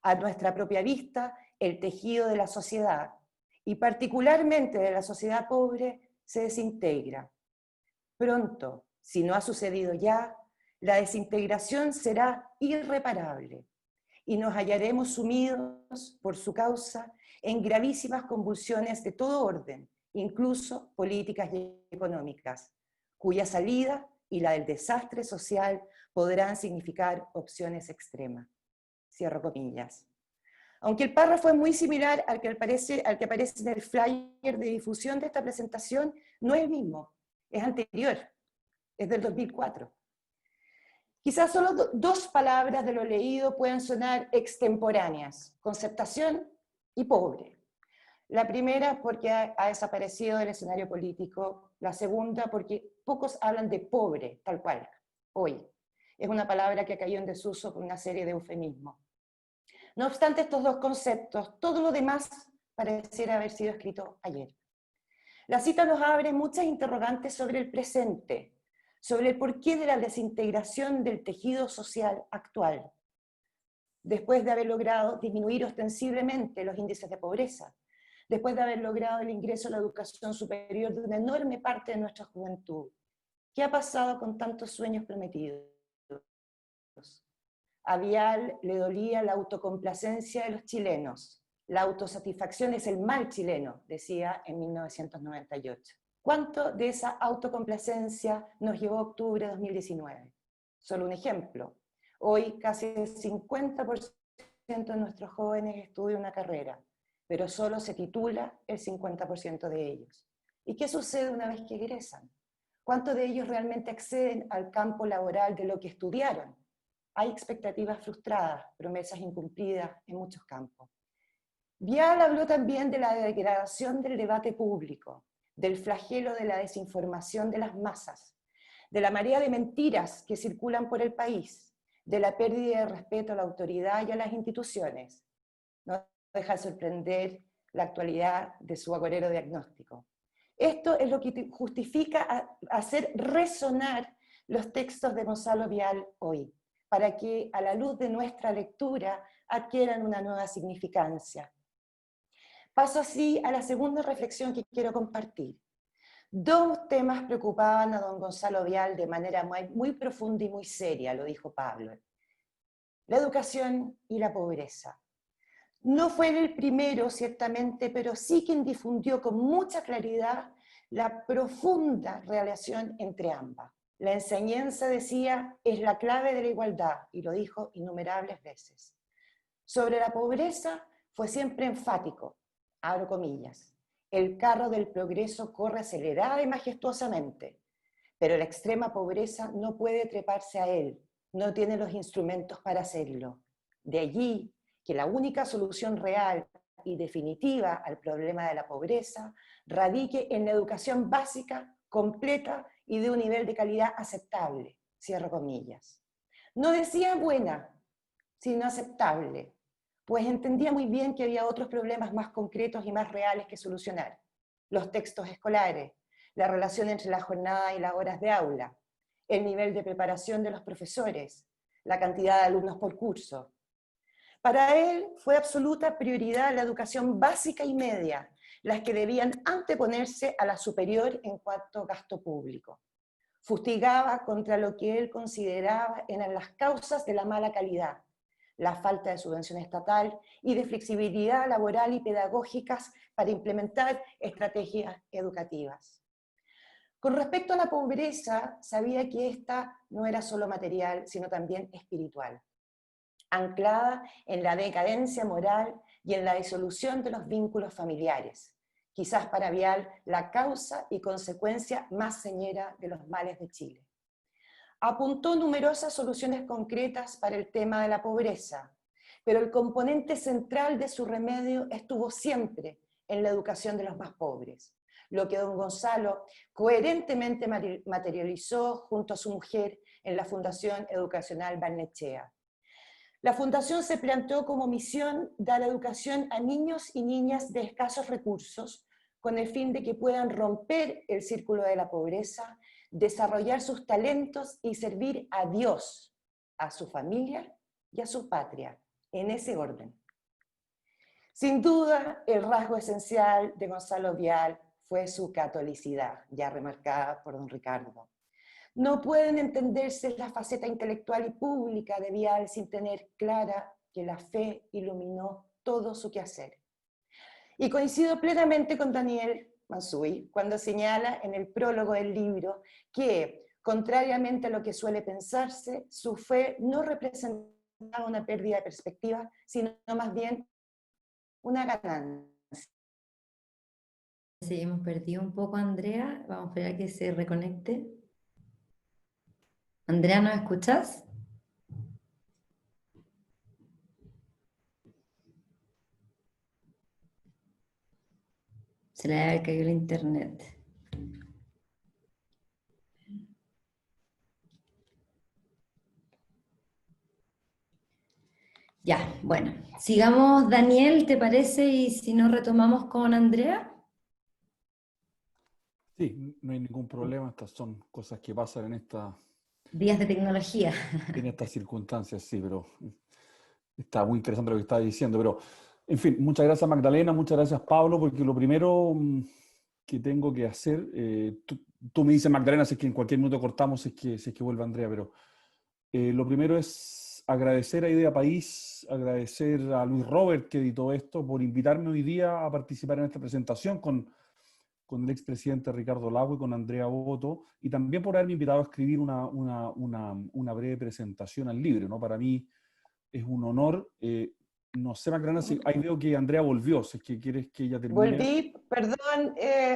Speaker 4: A nuestra propia vista, el tejido de la sociedad, y particularmente de la sociedad pobre, se desintegra. Pronto, si no ha sucedido ya, la desintegración será irreparable y nos hallaremos sumidos por su causa en gravísimas convulsiones de todo orden, incluso políticas y económicas, cuya salida y la del desastre social podrán significar opciones extremas. Cierro comillas. Aunque el párrafo es muy similar al que aparece en el flyer de difusión de esta presentación, no es el mismo, es anterior, es del 2004. Quizás solo dos palabras de lo leído pueden sonar extemporáneas: concertación y pobre. La primera porque ha desaparecido del escenario político, la segunda porque pocos hablan de pobre, tal cual, hoy. Es una palabra que cayó en desuso por una serie de eufemismos. No obstante estos dos conceptos, todo lo demás pareciera haber sido escrito ayer. La cita nos abre muchas interrogantes sobre el presente, sobre el porqué de la desintegración del tejido social actual, después de haber logrado disminuir ostensiblemente los índices de pobreza, después de haber logrado el ingreso a la educación superior de una enorme parte de nuestra juventud. ¿Qué ha pasado con tantos sueños prometidos? A Vial le dolía la autocomplacencia de los chilenos. La autosatisfacción es el mal chileno, decía en 1998. ¿Cuánto de esa autocomplacencia nos llevó a octubre de 2019? Solo un ejemplo. Hoy casi el 50% de nuestros jóvenes estudia una carrera, pero solo se titula el 50% de ellos. ¿Y qué sucede una vez que egresan? ¿Cuántos de ellos realmente acceden al campo laboral de lo que estudiaron? Hay expectativas frustradas, promesas incumplidas en muchos campos. Vial habló también de la degradación del debate público, del flagelo de la desinformación de las masas, de la marea de mentiras que circulan por el país, de la pérdida de respeto a la autoridad y a las instituciones. No deja de sorprender la actualidad de su agorero diagnóstico. Esto es lo que justifica hacer resonar los textos de Gonzalo Vial hoy, para que a la luz de nuestra lectura adquieran una nueva significancia. Paso así a la segunda reflexión que quiero compartir. Dos temas preocupaban a don Gonzalo Vial de manera muy profunda y muy seria, lo dijo Pablo: la educación y la pobreza. No fue él el primero, ciertamente, pero sí quien difundió con mucha claridad la profunda relación entre ambas. La enseñanza, decía, es la clave de la igualdad, y lo dijo innumerables veces. Sobre la pobreza fue siempre enfático, abro comillas: el carro del progreso corre acelerada y majestuosamente, pero la extrema pobreza no puede treparse a él, no tiene los instrumentos para hacerlo. De allí que la única solución real y definitiva al problema de la pobreza radique en la educación básica, completa y de un nivel de calidad aceptable, cierro comillas. No decía buena, sino aceptable, pues entendía muy bien que había otros problemas más concretos y más reales que solucionar: los textos escolares, la relación entre la jornada y las horas de aula, el nivel de preparación de los profesores, la cantidad de alumnos por curso. Para él fue absoluta prioridad la educación básica y media, las que debían anteponerse a la superior en cuanto a gasto público. Fustigaba contra lo que él consideraba eran las causas de la mala calidad: la falta de subvención estatal y de flexibilidad laboral y pedagógicas para implementar estrategias educativas. Con respecto a la pobreza, sabía que esta no era solo material, sino también espiritual, anclada en la decadencia moral y en la disolución de los vínculos familiares, quizás para Vial la causa y consecuencia más señera de los males de Chile. Apuntó numerosas soluciones concretas para el tema de la pobreza, pero el componente central de su remedio estuvo siempre en la educación de los más pobres, lo que don Gonzalo coherentemente materializó junto a su mujer en la Fundación Educacional Barnechea. La Fundación se planteó como misión dar educación a niños y niñas de escasos recursos, con el fin de que puedan romper el círculo de la pobreza, desarrollar sus talentos y servir a Dios, a su familia y a su patria, en ese orden. Sin duda, el rasgo esencial de Gonzalo Vial fue su catolicidad, ya remarcada por don Ricardo. No pueden entenderse la faceta intelectual y pública de Vial sin tener clara que la fe iluminó todo su quehacer. Y coincido plenamente con Daniel Mansuy cuando señala en el prólogo del libro que, contrariamente a lo que suele pensarse, su fe no representaba una pérdida de perspectiva, sino más bien una ganancia.
Speaker 2: Sí, hemos perdido un poco a Andrea. Vamos a esperar a que se reconecte. Andrea, ¿nos escuchas? Se le debe haber caído el internet. Ya, bueno. Sigamos, Daniel, ¿te parece? Y si no, retomamos con Andrea.
Speaker 5: Sí, no hay ningún problema. Estas son cosas que pasan
Speaker 2: Días de tecnología.
Speaker 5: en estas circunstancias, sí, pero está muy interesante lo que estás diciendo. Pero, en fin, muchas gracias Magdalena, muchas gracias Pablo, porque lo primero que tengo que hacer, tú me dices Magdalena, si es que en cualquier minuto cortamos, si es que vuelve Andrea, pero lo primero es agradecer a Idea País, agradecer a Luis Robert que editó esto, por invitarme hoy día a participar en esta presentación con el expresidente Ricardo Lagos y con Andrea Boto, y también por haberme invitado a escribir una breve presentación al libro, ¿no? Para mí es un honor. No sé, Magdalena, si ahí veo que Andrea volvió, si es que quieres que ella termine.
Speaker 4: Volví, perdón,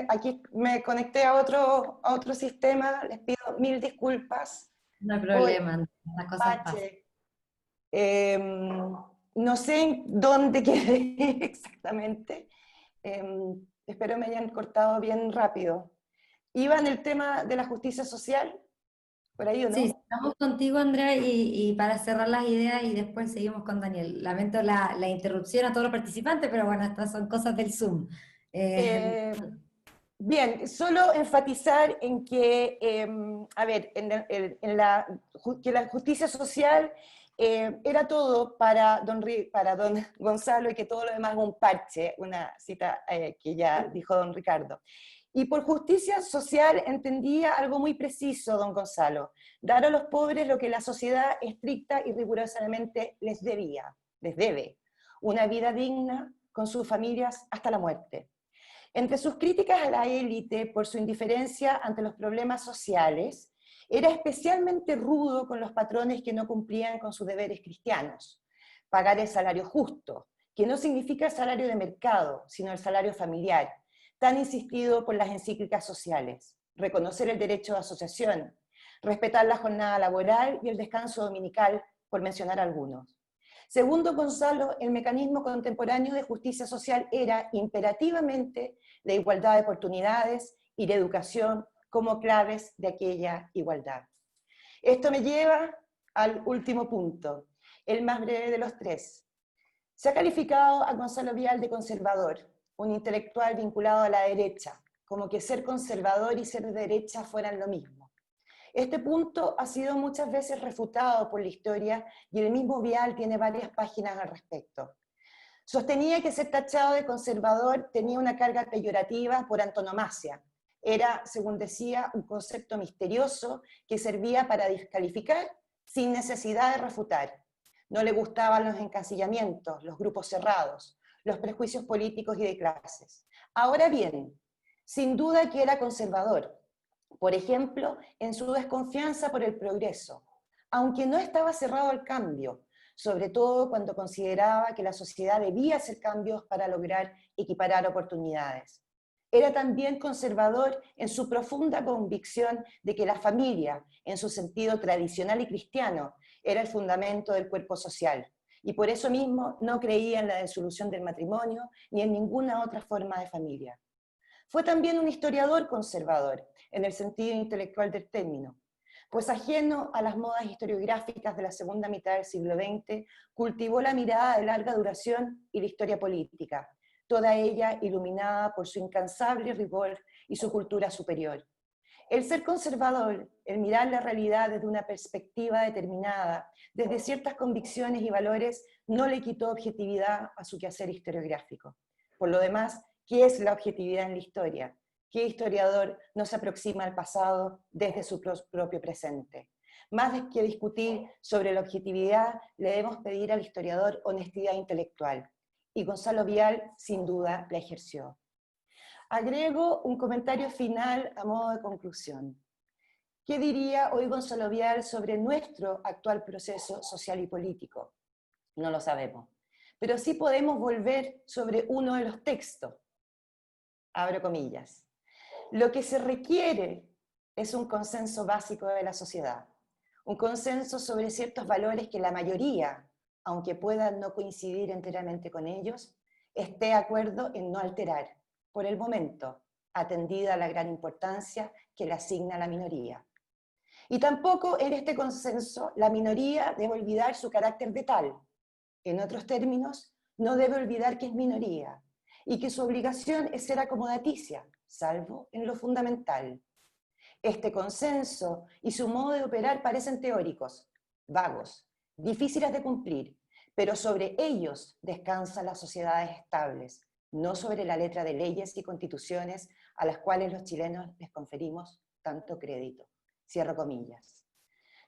Speaker 4: aquí me conecté a otro sistema, les pido mil disculpas.
Speaker 2: No hay
Speaker 4: Hoy,
Speaker 2: problema, las cosas pasan.
Speaker 4: Pache, no sé en dónde quedé exactamente, espero me hayan cortado bien rápido. ¿Iba en el tema de la justicia social? ¿Por ahí o no?
Speaker 2: Sí, estamos contigo, Andrea, y para cerrar las ideas y después seguimos con Daniel. Lamento la interrupción a todos los participantes, pero bueno, estas son cosas del Zoom.
Speaker 4: Bien, solo enfatizar en que, a ver, que la justicia social era todo para don Gonzalo y que todo lo demás es un parche, una cita que ya dijo don Ricardo. Y por justicia social entendía algo muy preciso, don Gonzalo, dar a los pobres lo que la sociedad estricta y rigurosamente les debe, una vida digna con sus familias hasta la muerte. Entre sus críticas a la élite por su indiferencia ante los problemas sociales, era especialmente rudo con los patrones que no cumplían con sus deberes cristianos. Pagar el salario justo, que no significa el salario de mercado, sino el salario familiar, tan insistido por las encíclicas sociales. Reconocer el derecho de asociación, respetar la jornada laboral y el descanso dominical, por mencionar algunos. Según don Gonzalo, el mecanismo contemporáneo de justicia social era imperativamente la igualdad de oportunidades y la educación como claves de aquella igualdad. Esto me lleva al último punto, el más breve de los tres. Se ha calificado a Gonzalo Vial de conservador, un intelectual vinculado a la derecha, como que ser conservador y ser de derecha fueran lo mismo. Este punto ha sido muchas veces refutado por la historia y el mismo Vial tiene varias páginas al respecto. Sostenía que ser tachado de conservador tenía una carga peyorativa por antonomasia. Era, según decía, un concepto misterioso que servía para descalificar sin necesidad de refutar. No le gustaban los encasillamientos, los grupos cerrados, los prejuicios políticos y de clases. Ahora bien, sin duda que era conservador, por ejemplo, en su desconfianza por el progreso, aunque no estaba cerrado al cambio, sobre todo cuando consideraba que la sociedad debía hacer cambios para lograr equiparar oportunidades. Era también conservador en su profunda convicción de que la familia, en su sentido tradicional y cristiano, era el fundamento del cuerpo social, y por eso mismo no creía en la disolución del matrimonio ni en ninguna otra forma de familia. Fue también un historiador conservador, en el sentido intelectual del término, pues ajeno a las modas historiográficas de la segunda mitad del siglo XX, cultivó la mirada de larga duración y la historia política, toda ella iluminada por su incansable rigor y su cultura superior. El ser conservador, el mirar la realidad desde una perspectiva determinada, desde ciertas convicciones y valores, no le quitó objetividad a su quehacer historiográfico. Por lo demás, ¿qué es la objetividad en la historia? ¿Qué historiador no se aproxima al pasado desde su propio presente? Más que discutir sobre la objetividad, le debemos pedir al historiador honestidad intelectual. Y Gonzalo Vial, sin duda, la ejerció. Agrego un comentario final a modo de conclusión. ¿Qué diría hoy Gonzalo Vial sobre nuestro actual proceso social y político? No lo sabemos. Pero sí podemos volver sobre uno de los textos. Abro comillas. Lo que se requiere es un consenso básico de la sociedad, un consenso sobre ciertos valores que la mayoría, aunque pueda no coincidir enteramente con ellos, esté de acuerdo en no alterar, por el momento, atendida la gran importancia que le asigna la minoría. Y tampoco en este consenso la minoría debe olvidar su carácter de tal. En otros términos, no debe olvidar que es minoría y que su obligación es ser acomodaticia, salvo en lo fundamental. Este consenso y su modo de operar parecen teóricos, vagos, difíciles de cumplir, pero sobre ellos descansan las sociedades estables, no sobre la letra de leyes y constituciones a las cuales los chilenos les conferimos tanto crédito. Cierro comillas.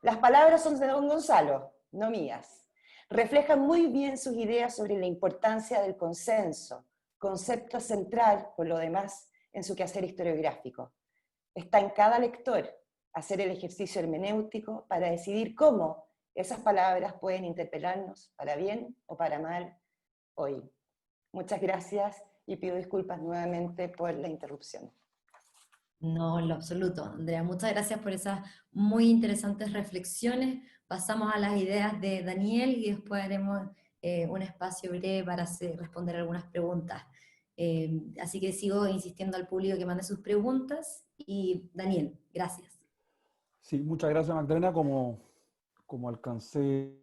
Speaker 4: Las palabras son de don Gonzalo, no mías. Reflejan muy bien sus ideas sobre la importancia del consenso, concepto central, por lo demás, en su quehacer historiográfico. Está en cada lector hacer el ejercicio hermenéutico para decidir cómo esas palabras pueden interpelarnos para bien o para mal hoy. Muchas gracias y pido disculpas nuevamente por la interrupción.
Speaker 2: No, en lo absoluto. Andrea, muchas gracias por esas muy interesantes reflexiones. Pasamos a las ideas de Daniel y después haremos un espacio breve para responder algunas preguntas. Así que sigo insistiendo al público que mande sus preguntas. Y Daniel, gracias.
Speaker 5: Sí, muchas gracias, Magdalena. Como alcancé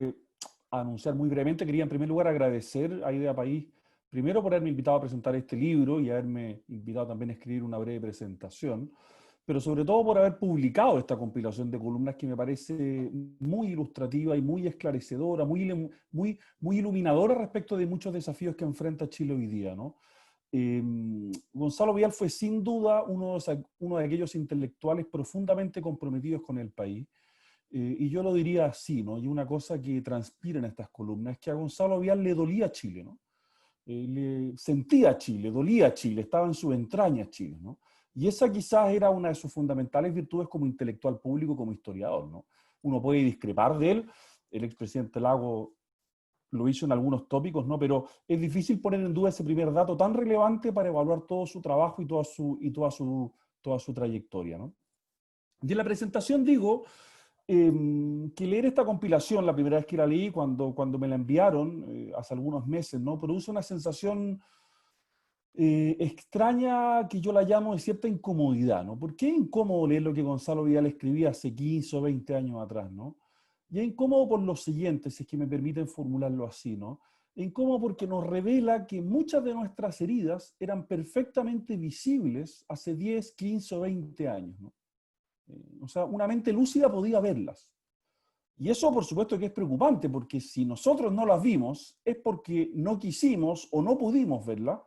Speaker 5: a anunciar muy brevemente, quería en primer lugar agradecer a Idea País, primero por haberme invitado a presentar este libro y haberme invitado también a escribir una breve presentación, pero sobre todo por haber publicado esta compilación de columnas que me parece muy ilustrativa y muy esclarecedora, muy iluminadora respecto de muchos desafíos que enfrenta Chile hoy día, ¿no? Gonzalo Vial fue sin duda uno de aquellos intelectuales profundamente comprometidos con el país, y yo lo diría así, ¿no? Y una cosa que transpira en estas columnas es que a Gonzalo Vial le dolía Chile, ¿no? Le sentía Chile, dolía Chile, estaba en sus entrañas Chile, ¿no? Y esa quizás era una de sus fundamentales virtudes como intelectual público, como historiador, ¿no? Uno puede discrepar de él, el expresidente Lago lo hizo en algunos tópicos, ¿no? Pero es difícil poner en duda ese primer dato tan relevante para evaluar todo su trabajo y toda su trayectoria, ¿no? Y en la presentación digo que leer esta compilación, la primera vez que la leí, cuando me la enviaron hace algunos meses, ¿no? Produce una sensación extraña que yo la llamo de cierta incomodidad, ¿no? ¿Por qué es incómodo leer lo que Gonzalo Vidal escribía hace 15 o 20 años atrás, ¿no? Y es incómodo por lo siguiente, si es que me permiten formularlo así, ¿no? Es incómodo porque nos revela que muchas de nuestras heridas eran perfectamente visibles hace 10, 15 o 20 años, ¿no? O sea, una mente lúcida podía verlas. Y eso, por supuesto, que es preocupante, porque si nosotros no las vimos, es porque no quisimos o no pudimos verlas.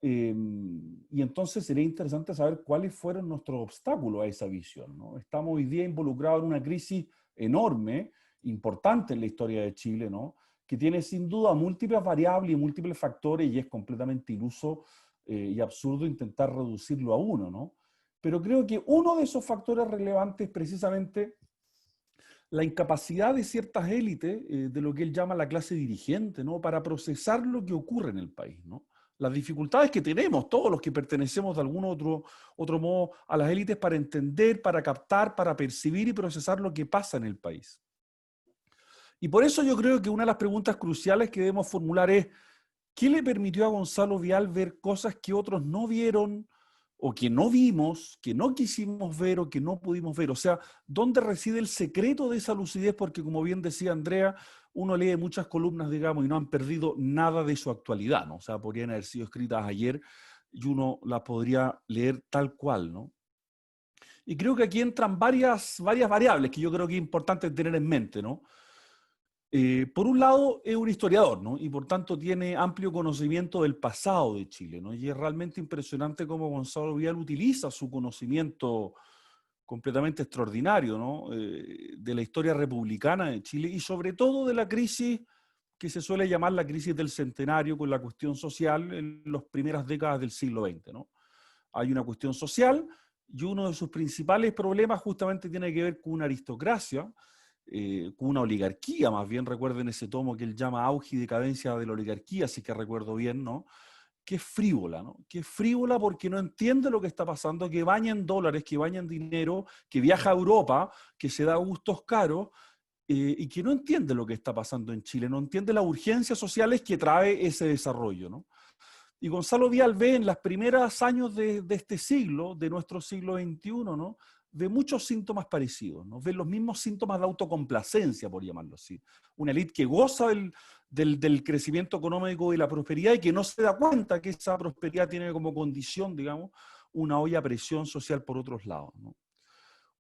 Speaker 5: Y entonces sería interesante saber cuáles fueron nuestros obstáculos a esa visión, ¿no? Estamos hoy día involucrados en una crisis enorme, importante en la historia de Chile, ¿no? Que tiene sin duda múltiples variables y múltiples factores, y es completamente iluso y absurdo intentar reducirlo a uno, ¿no? Pero creo que uno de esos factores relevantes es precisamente la incapacidad de ciertas élites, de lo que él llama la clase dirigente, ¿no? Para procesar lo que ocurre en el país, ¿no? Las dificultades que tenemos todos los que pertenecemos de algún otro modo a las élites para entender, para captar, para percibir y procesar lo que pasa en el país. Y por eso yo creo que una de las preguntas cruciales que debemos formular es, ¿qué le permitió a Gonzalo Vial ver cosas que otros no vieron, o que no vimos, que no quisimos ver o que no pudimos ver? O sea, ¿dónde reside el secreto de esa lucidez? Porque como bien decía Andrea, uno lee muchas columnas, digamos, y no han perdido nada de su actualidad, ¿no? O sea, podrían haber sido escritas ayer y uno las podría leer tal cual, ¿no? Y creo que aquí entran varias variables que yo creo que es importante tener en mente, ¿no? Por un lado, es un historiador, ¿no? Y por tanto tiene amplio conocimiento del pasado de Chile, ¿no? Y es realmente impresionante cómo Gonzalo Vial utiliza su conocimiento completamente extraordinario, ¿no? De la historia republicana de Chile y sobre todo de la crisis que se suele llamar la crisis del centenario con la cuestión social en las primeras décadas del siglo XX, ¿no? Hay una cuestión social y uno de sus principales problemas justamente tiene que ver con una aristocracia, con una oligarquía, más bien. Recuerden ese tomo que él llama Auge y decadencia de la oligarquía, si que recuerdo bien, ¿no? Que es frívola, ¿no? Que es frívola porque no entiende lo que está pasando, que baña en dólares, que baña en dinero, que viaja a Europa, que se da gustos caros, y que no entiende lo que está pasando en Chile, no entiende las urgencias sociales que trae ese desarrollo, ¿no? Y Gonzalo Vial ve en los primeros años de este siglo, de nuestro siglo XXI, ¿no? Ve muchos síntomas parecidos, ¿no? Ve los mismos síntomas de autocomplacencia, por llamarlo así. Una élite que goza del crecimiento económico y la prosperidad y que no se da cuenta que esa prosperidad tiene como condición, digamos, una olla a presión social por otros lados, ¿no?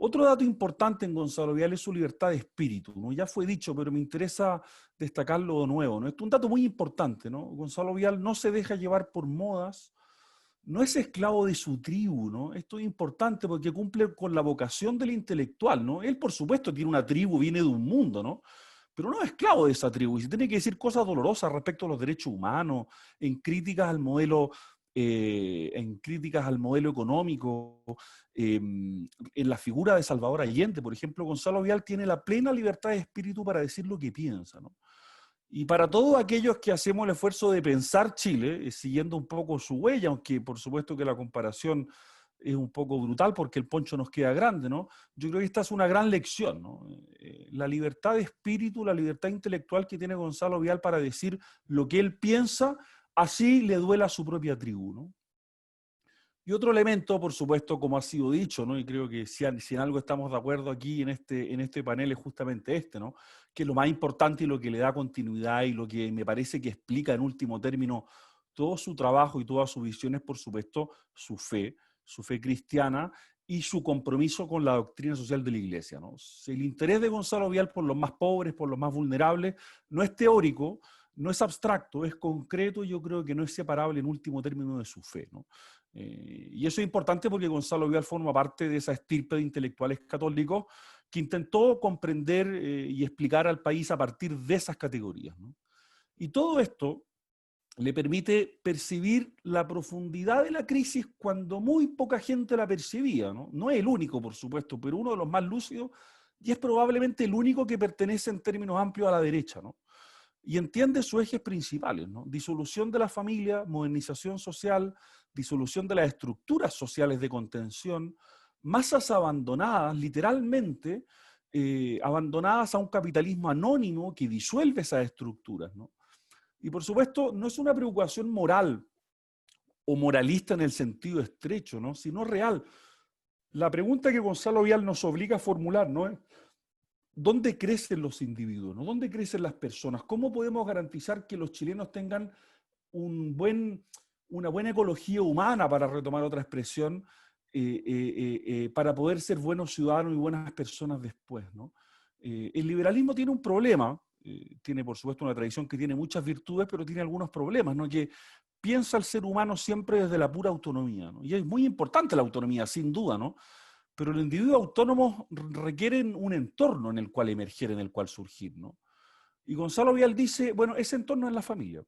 Speaker 5: Otro dato importante en Gonzalo Vial es su libertad de espíritu, ¿no? Ya fue dicho, pero me interesa destacarlo de nuevo, ¿no? Esto es un dato muy importante, ¿no? Gonzalo Vial no se deja llevar por modas, no es esclavo de su tribu, ¿no? Esto es importante porque cumple con la vocación del intelectual, ¿no? Él, por supuesto, tiene una tribu, viene de un mundo, ¿no? Pero no es esclavo de esa tribu y se tiene que decir cosas dolorosas respecto a los derechos humanos, en críticas al modelo económico, en la figura de Salvador Allende, por ejemplo. Gonzalo Vial tiene la plena libertad de espíritu para decir lo que piensa, ¿no? Y para todos aquellos que hacemos el esfuerzo de pensar Chile, siguiendo un poco su huella, aunque por supuesto que la comparación es un poco brutal porque el poncho nos queda grande, ¿no? Yo creo que esta es una gran lección, ¿no? La libertad de espíritu, la libertad intelectual que tiene Gonzalo Vial para decir lo que él piensa, así le duela a su propia tribu, ¿no? Y otro elemento, por supuesto, como ha sido dicho, ¿no? Y creo que si en algo estamos de acuerdo aquí en este panel es justamente ¿no? Que es lo más importante y lo que le da continuidad y lo que me parece que explica en último término todo su trabajo y todas sus visiones, por supuesto, su fe cristiana y su compromiso con la doctrina social de la Iglesia, ¿no? El interés de Gonzalo Vial por los más pobres, por los más vulnerables, no es teórico, no es abstracto, es concreto y yo creo que no es separable en último término de su fe, ¿no? Y eso es importante porque Gonzalo Vial forma parte de esa estirpe de intelectuales católicos que intentó comprender y explicar al país a partir de esas categorías, ¿no? Y todo esto le permite percibir la profundidad de la crisis cuando muy poca gente la percibía, ¿no? No es el único, por supuesto, pero uno de los más lúcidos y es probablemente el único que pertenece en términos amplios a la derecha, ¿no? Y entiende sus ejes principales, ¿no? Disolución de la familia, modernización social, disolución de las estructuras sociales de contención, masas abandonadas, literalmente, abandonadas a un capitalismo anónimo que disuelve esas estructuras, ¿no? Y por supuesto, no es una preocupación moral o moralista en el sentido estrecho, ¿no? Sino real. La pregunta que Gonzalo Vial nos obliga a formular, ¿no? Es, ¿dónde crecen los individuos, ¿no? ¿Dónde crecen las personas? ¿Cómo podemos garantizar que los chilenos tengan una buena ecología humana, para retomar otra expresión, para poder ser buenos ciudadanos y buenas personas después, ¿no? El liberalismo tiene un problema, tiene por supuesto una tradición que tiene muchas virtudes, pero tiene algunos problemas, ¿no? Que piensa al ser humano siempre desde la pura autonomía, ¿no? Y es muy importante la autonomía, sin duda, ¿no? Pero los individuos autónomos requieren un entorno en el cual emerger, en el cual surgir, ¿no? Y Gonzalo Vial dice, bueno, ese entorno es la familia.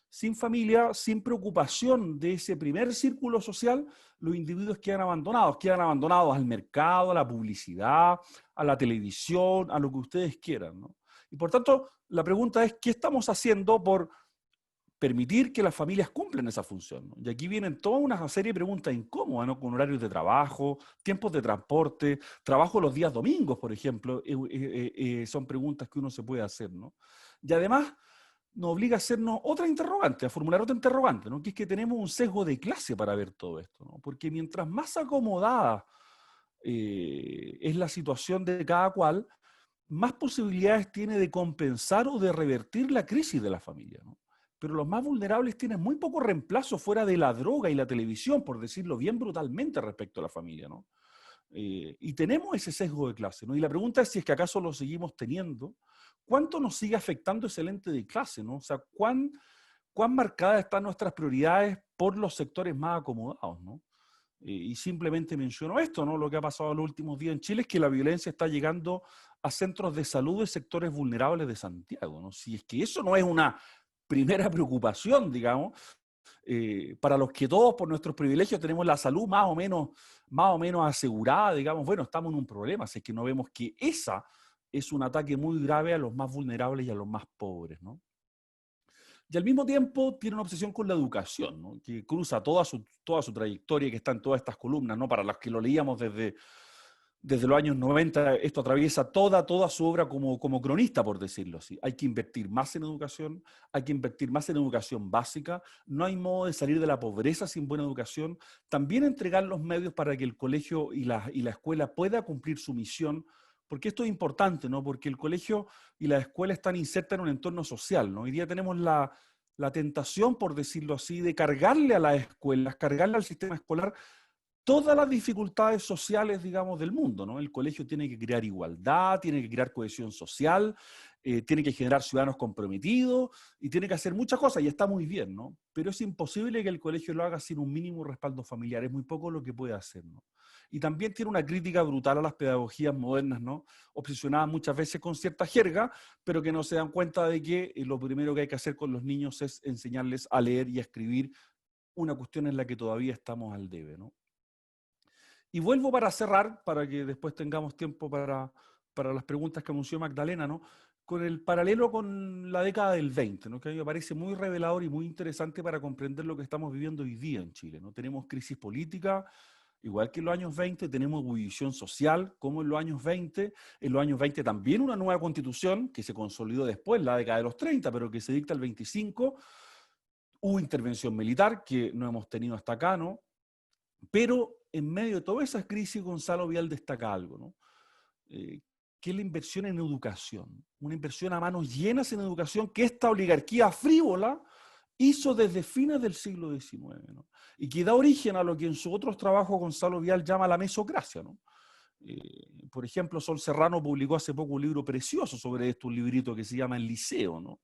Speaker 5: Sin familia, sin preocupación de ese primer círculo social, los individuos quedan abandonados al mercado, a la publicidad, a la televisión, a lo que ustedes quieran, ¿no? Y por tanto, la pregunta es, ¿qué estamos haciendo por permitir que las familias cumplan esa función, ¿no? Y aquí vienen toda una serie de preguntas incómodas, ¿no? Con horarios de trabajo, tiempos de transporte, trabajo los días domingos, por ejemplo, son preguntas que uno se puede hacer, ¿no? Y además nos obliga a hacernos otra interrogante, a formular otra interrogante, ¿no? Que es que tenemos un sesgo de clase para ver todo esto, ¿no? Porque mientras más acomodada es la situación de cada cual, más posibilidades tiene de compensar o de revertir la crisis de la familia, ¿no? Pero los más vulnerables tienen muy poco reemplazo fuera de la droga y la televisión, por decirlo bien brutalmente respecto a la familia, ¿no? Y tenemos ese sesgo de clase, ¿no? Y la pregunta es si es que acaso lo seguimos teniendo. ¿Cuánto nos sigue afectando ese lente de clase, ¿no? O sea, ¿cuán marcadas están nuestras prioridades por los sectores más acomodados, ¿no? Y simplemente menciono esto, ¿no? Lo que ha pasado en los últimos días en Chile es que la violencia está llegando a centros de salud de sectores vulnerables de Santiago, ¿no? Si es que eso no es una primera preocupación, digamos, para los que todos por nuestros privilegios tenemos la salud más o menos asegurada, digamos, bueno, estamos en un problema, si es que no vemos que esa es un ataque muy grave a los más vulnerables y a los más pobres, ¿no? Y al mismo tiempo tiene una obsesión con la educación, ¿no? Que cruza toda su trayectoria, que está en todas estas columnas, ¿no? Para los que lo leíamos desde los años 90, esto atraviesa toda su obra como cronista, por decirlo así. Hay que invertir más en educación, hay que invertir más en educación básica, no hay modo de salir de la pobreza sin buena educación, también entregar los medios para que el colegio y la escuela pueda cumplir su misión, porque esto es importante, ¿no? Porque el colegio y la escuela están insertas en un entorno social, ¿no? Hoy día tenemos la tentación, por decirlo así, de cargarle a las escuelas, cargarle al sistema escolar todas las dificultades sociales, digamos, del mundo, ¿no? El colegio tiene que crear igualdad, tiene que crear cohesión social, tiene que generar ciudadanos comprometidos y tiene que hacer muchas cosas y está muy bien, ¿no? Pero es imposible que el colegio lo haga sin un mínimo respaldo familiar, es muy poco lo que puede hacer, ¿no? Y también tiene una crítica brutal a las pedagogías modernas, ¿no? Obsesionadas muchas veces con cierta jerga, pero que no se dan cuenta de que lo primero que hay que hacer con los niños es enseñarles a leer y a escribir, una cuestión en la que todavía estamos al debe, ¿no? Y vuelvo para cerrar, para que después tengamos tiempo para las preguntas que anunció Magdalena, ¿no? con el paralelo con la década del 20, ¿no? Que a mí me parece muy revelador y muy interesante para comprender lo que estamos viviendo hoy día en Chile, ¿no? Tenemos crisis política, igual que en los años 20, tenemos ebullición social, como en los años 20. En los años 20 también una nueva constitución, que se consolidó después, en la década de los 30, pero que se dicta el 25. Hubo intervención militar, que no hemos tenido hasta acá, ¿no? Pero en medio de todas esas crisis, Gonzalo Vial destaca algo, ¿no? Que es la inversión en educación. Una inversión a manos llenas en educación que esta oligarquía frívola hizo desde fines del siglo XIX, ¿no? Y que da origen a lo que en sus otros trabajos Gonzalo Vial llama la mesocracia, ¿no? Por ejemplo, Sol Serrano publicó hace poco un libro precioso sobre esto, un librito que se llama El Liceo, ¿no?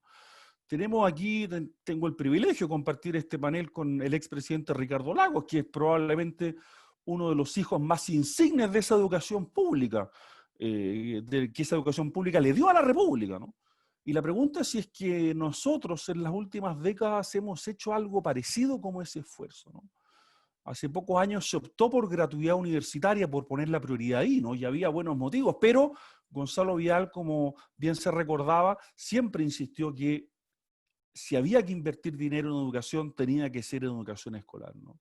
Speaker 5: Tenemos aquí, tengo el privilegio de compartir este panel con el expresidente Ricardo Lagos, que es probablemente uno de los hijos más insignes de esa educación pública, que esa educación pública le dio a la República, ¿no? Y la pregunta es si es que nosotros en las últimas décadas hemos hecho algo parecido como ese esfuerzo, ¿no? Hace pocos años se optó por gratuidad universitaria, por poner la prioridad ahí, ¿no? Y había buenos motivos, pero Gonzalo Vial, como bien se recordaba, siempre insistió que si había que invertir dinero en educación, tenía que ser en educación escolar, ¿no?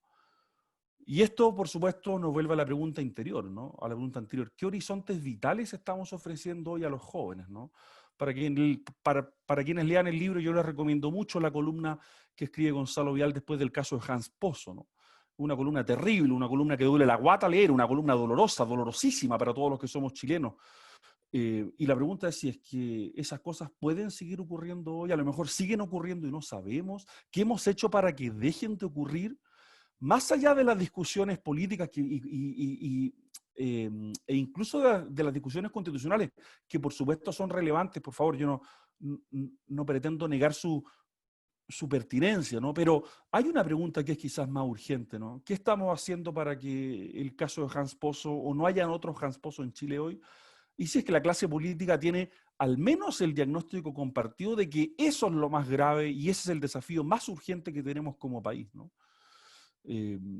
Speaker 5: Y esto, por supuesto, nos vuelve a la pregunta interior, ¿no? A la pregunta anterior. ¿Qué horizontes vitales estamos ofreciendo hoy a los jóvenes, ¿no? Para quienes lean el libro, yo les recomiendo mucho la columna que escribe Gonzalo Vial después del caso de Hans Pozo, ¿no? Una columna terrible, una columna que duele la guata leer, una columna dolorosa, dolorosísima para todos los que somos chilenos. Y la pregunta es si es que esas cosas pueden seguir ocurriendo hoy, a lo mejor siguen ocurriendo y no sabemos. ¿Qué hemos hecho para que dejen de ocurrir? Más allá de las discusiones políticas e incluso de las discusiones constitucionales, que por supuesto son relevantes, por favor, yo no pretendo negar su pertinencia, ¿no? Pero hay una pregunta que es quizás más urgente, ¿no? ¿Qué estamos haciendo para que el caso de Hans Pozo o no hayan otros Hans Pozo en Chile hoy? Y si es que la clase política tiene al menos el diagnóstico compartido de que eso es lo más grave y ese es el desafío más urgente que tenemos como país, ¿no?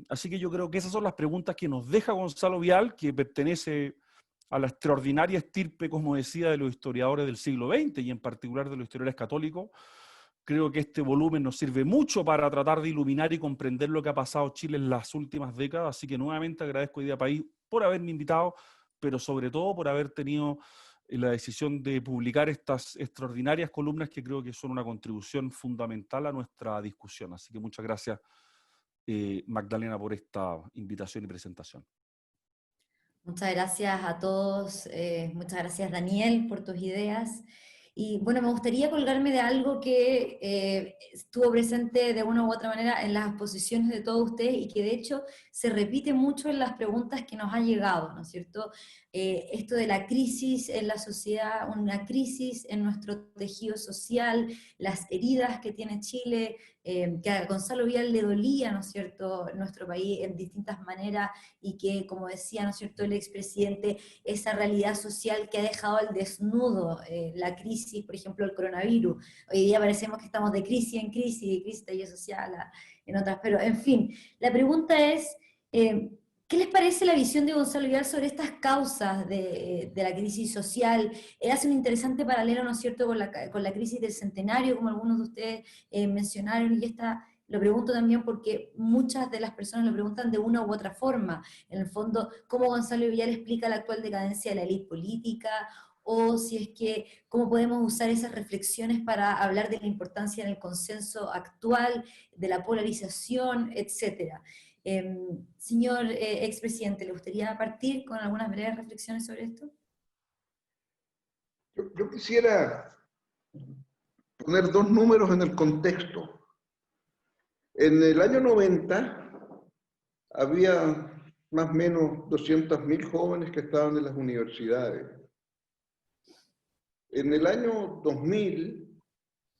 Speaker 5: Así que yo creo que esas son las preguntas que nos deja Gonzalo Vial, que pertenece a la extraordinaria estirpe, como decía, de los historiadores del siglo XX y en particular de los historiadores católicos. Creo que este volumen nos sirve mucho para tratar de iluminar y comprender lo que ha pasado en Chile en las últimas décadas, así que nuevamente agradezco a Idea País por haberme invitado, pero sobre todo por haber tenido la decisión de publicar estas extraordinarias columnas que creo que son una contribución fundamental a nuestra discusión. Así que muchas gracias, Magdalena, por esta invitación y presentación.
Speaker 2: Muchas gracias a todos, muchas gracias Daniel por tus ideas. Y bueno, me gustaría colgarme de algo que estuvo presente de una u otra manera en las exposiciones de todos ustedes y que de hecho se repite mucho en las preguntas que nos han llegado, ¿no es cierto? Esto de la crisis en la sociedad, una crisis en nuestro tejido social, las heridas que tiene Chile, que a Gonzalo Vial le dolía, ¿no es cierto?, nuestro país en distintas maneras y que, como decía, ¿no es cierto?, el expresidente, esa realidad social que ha dejado al desnudo la crisis, por ejemplo, el coronavirus. Hoy día parecemos que estamos de crisis en crisis, de crisis tallo social en otras, pero en fin, la pregunta es, ¿qué les parece la visión de Gonzalo Vial sobre estas causas de la crisis social? Hace un interesante paralelo, ¿no es cierto?, con la crisis del centenario, como algunos de ustedes mencionaron, y esta lo pregunto también porque muchas de las personas lo preguntan de una u otra forma. En el fondo, ¿cómo Gonzalo Vial explica la actual decadencia de la élite política? O si es que, ¿cómo podemos usar esas reflexiones para hablar de la importancia en el consenso actual, de la polarización, etcétera? Señor expresidente, ¿le gustaría partir con algunas breves reflexiones sobre esto?
Speaker 3: Yo quisiera poner dos números en el contexto. En el año 90 había más o menos 200.000 jóvenes que estaban en las universidades. En el año 2000,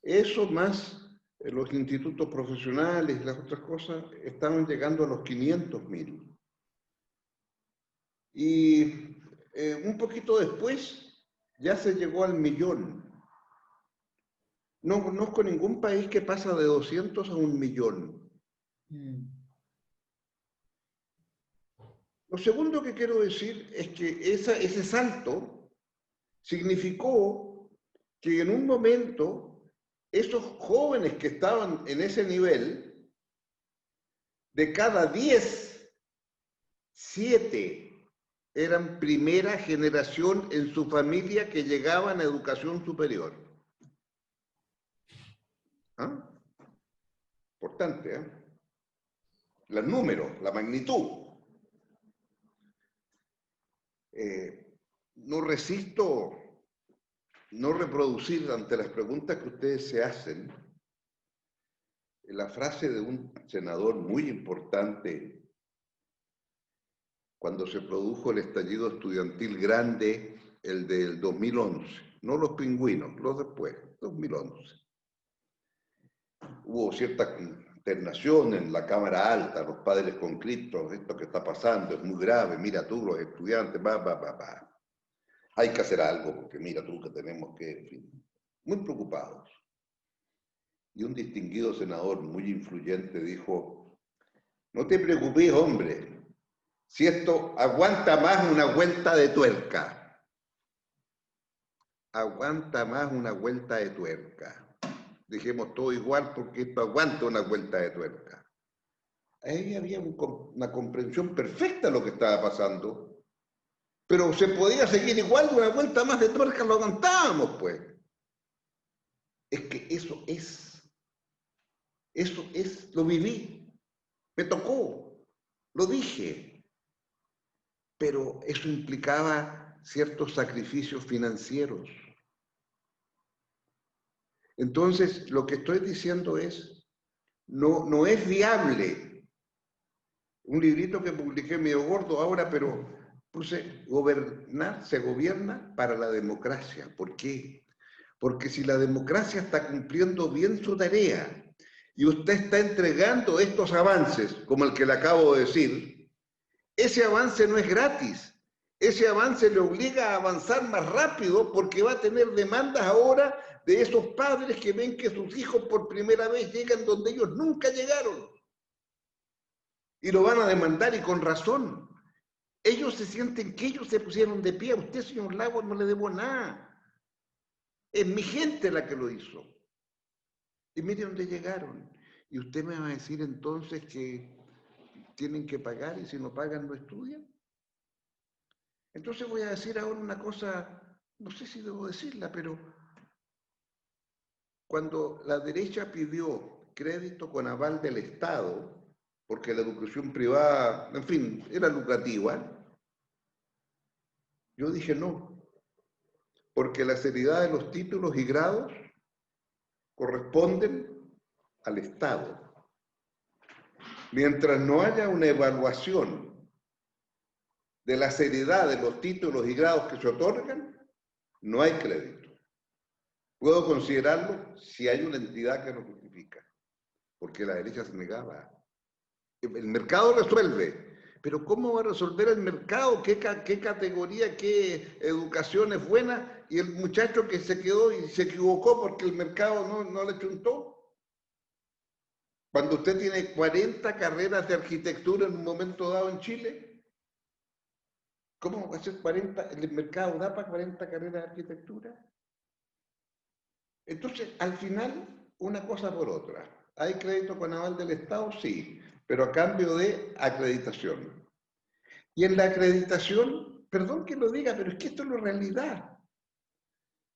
Speaker 3: eso más los institutos profesionales y las otras cosas estaban llegando a los 500.000. Y un poquito después ya se llegó al 1.000.000. No conozco ningún país que pasa de 200 a 1.000.000. Lo segundo que quiero decir es que ese salto significó que en un momento esos jóvenes que estaban en ese nivel, de cada 10, 7 eran primera generación en su familia que llegaban a educación superior. ¿Ah? Importante, ¿eh? Los números, la magnitud. No resisto no reproducir ante las preguntas que ustedes se hacen la frase de un senador muy importante cuando se produjo el estallido estudiantil grande, el del 2011, no los pingüinos, los después, 2011. Hubo cierta consternación en la Cámara Alta, los padres conscriptos, esto que está pasando es muy grave, mira tú, los estudiantes, hay que hacer algo, porque mira tú que tenemos que, en fin, muy preocupados. Y un distinguido senador muy influyente dijo, no te preocupes, hombre, si esto aguanta más una vuelta de tuerca. Aguanta más una vuelta de tuerca. Dejemos todo igual porque esto aguanta una vuelta de tuerca. Ahí había una comprensión perfecta de lo que estaba pasando. Pero se podía seguir igual, una vuelta más de tuerca lo aguantábamos, pues. Es que eso es, lo viví, me tocó, lo dije. Pero eso implicaba ciertos sacrificios financieros. Entonces, lo que estoy diciendo es, no es viable. Un librito que publiqué medio gordo ahora, pero puse, gobernar se gobierna para la democracia. ¿Por qué? Porque si la democracia está cumpliendo bien su tarea y usted está entregando estos avances, como el que le acabo de decir, ese avance no es gratis. Ese avance le obliga a avanzar más rápido porque va a tener demandas ahora de esos padres que ven que sus hijos por primera vez llegan donde ellos nunca llegaron. Y lo van a demandar y con razón. Ellos se sienten que ellos se pusieron de pie. A usted, señor Lagos, no le debo nada. Es mi gente la que lo hizo. Y mire dónde llegaron. Y usted me va a decir entonces que tienen que pagar y si no pagan no estudian. Entonces voy a decir ahora una cosa, no sé si debo decirla, pero cuando la derecha pidió crédito con aval del Estado, porque la educación privada, en fin, era lucrativa, yo dije no, porque la seriedad de los títulos y grados corresponden al Estado. Mientras no haya una evaluación de la seriedad de los títulos y grados que se otorgan, no hay crédito. Puedo considerarlo si hay una entidad que lo justifica, porque la derecha se negaba. El mercado resuelve, pero ¿cómo va a resolver el mercado? ¿Qué categoría, qué educación es buena? Y el muchacho que se quedó y se equivocó porque el mercado no le chuntó. Cuando usted tiene 40 carreras de arquitectura en un momento dado en Chile, ¿cómo va a ser 40? ¿El mercado da para 40 carreras de arquitectura? Entonces, al final, una cosa por otra. ¿Hay crédito con aval del Estado? Sí, pero a cambio de acreditación. Y en la acreditación, perdón que lo diga, pero es que esto es la realidad.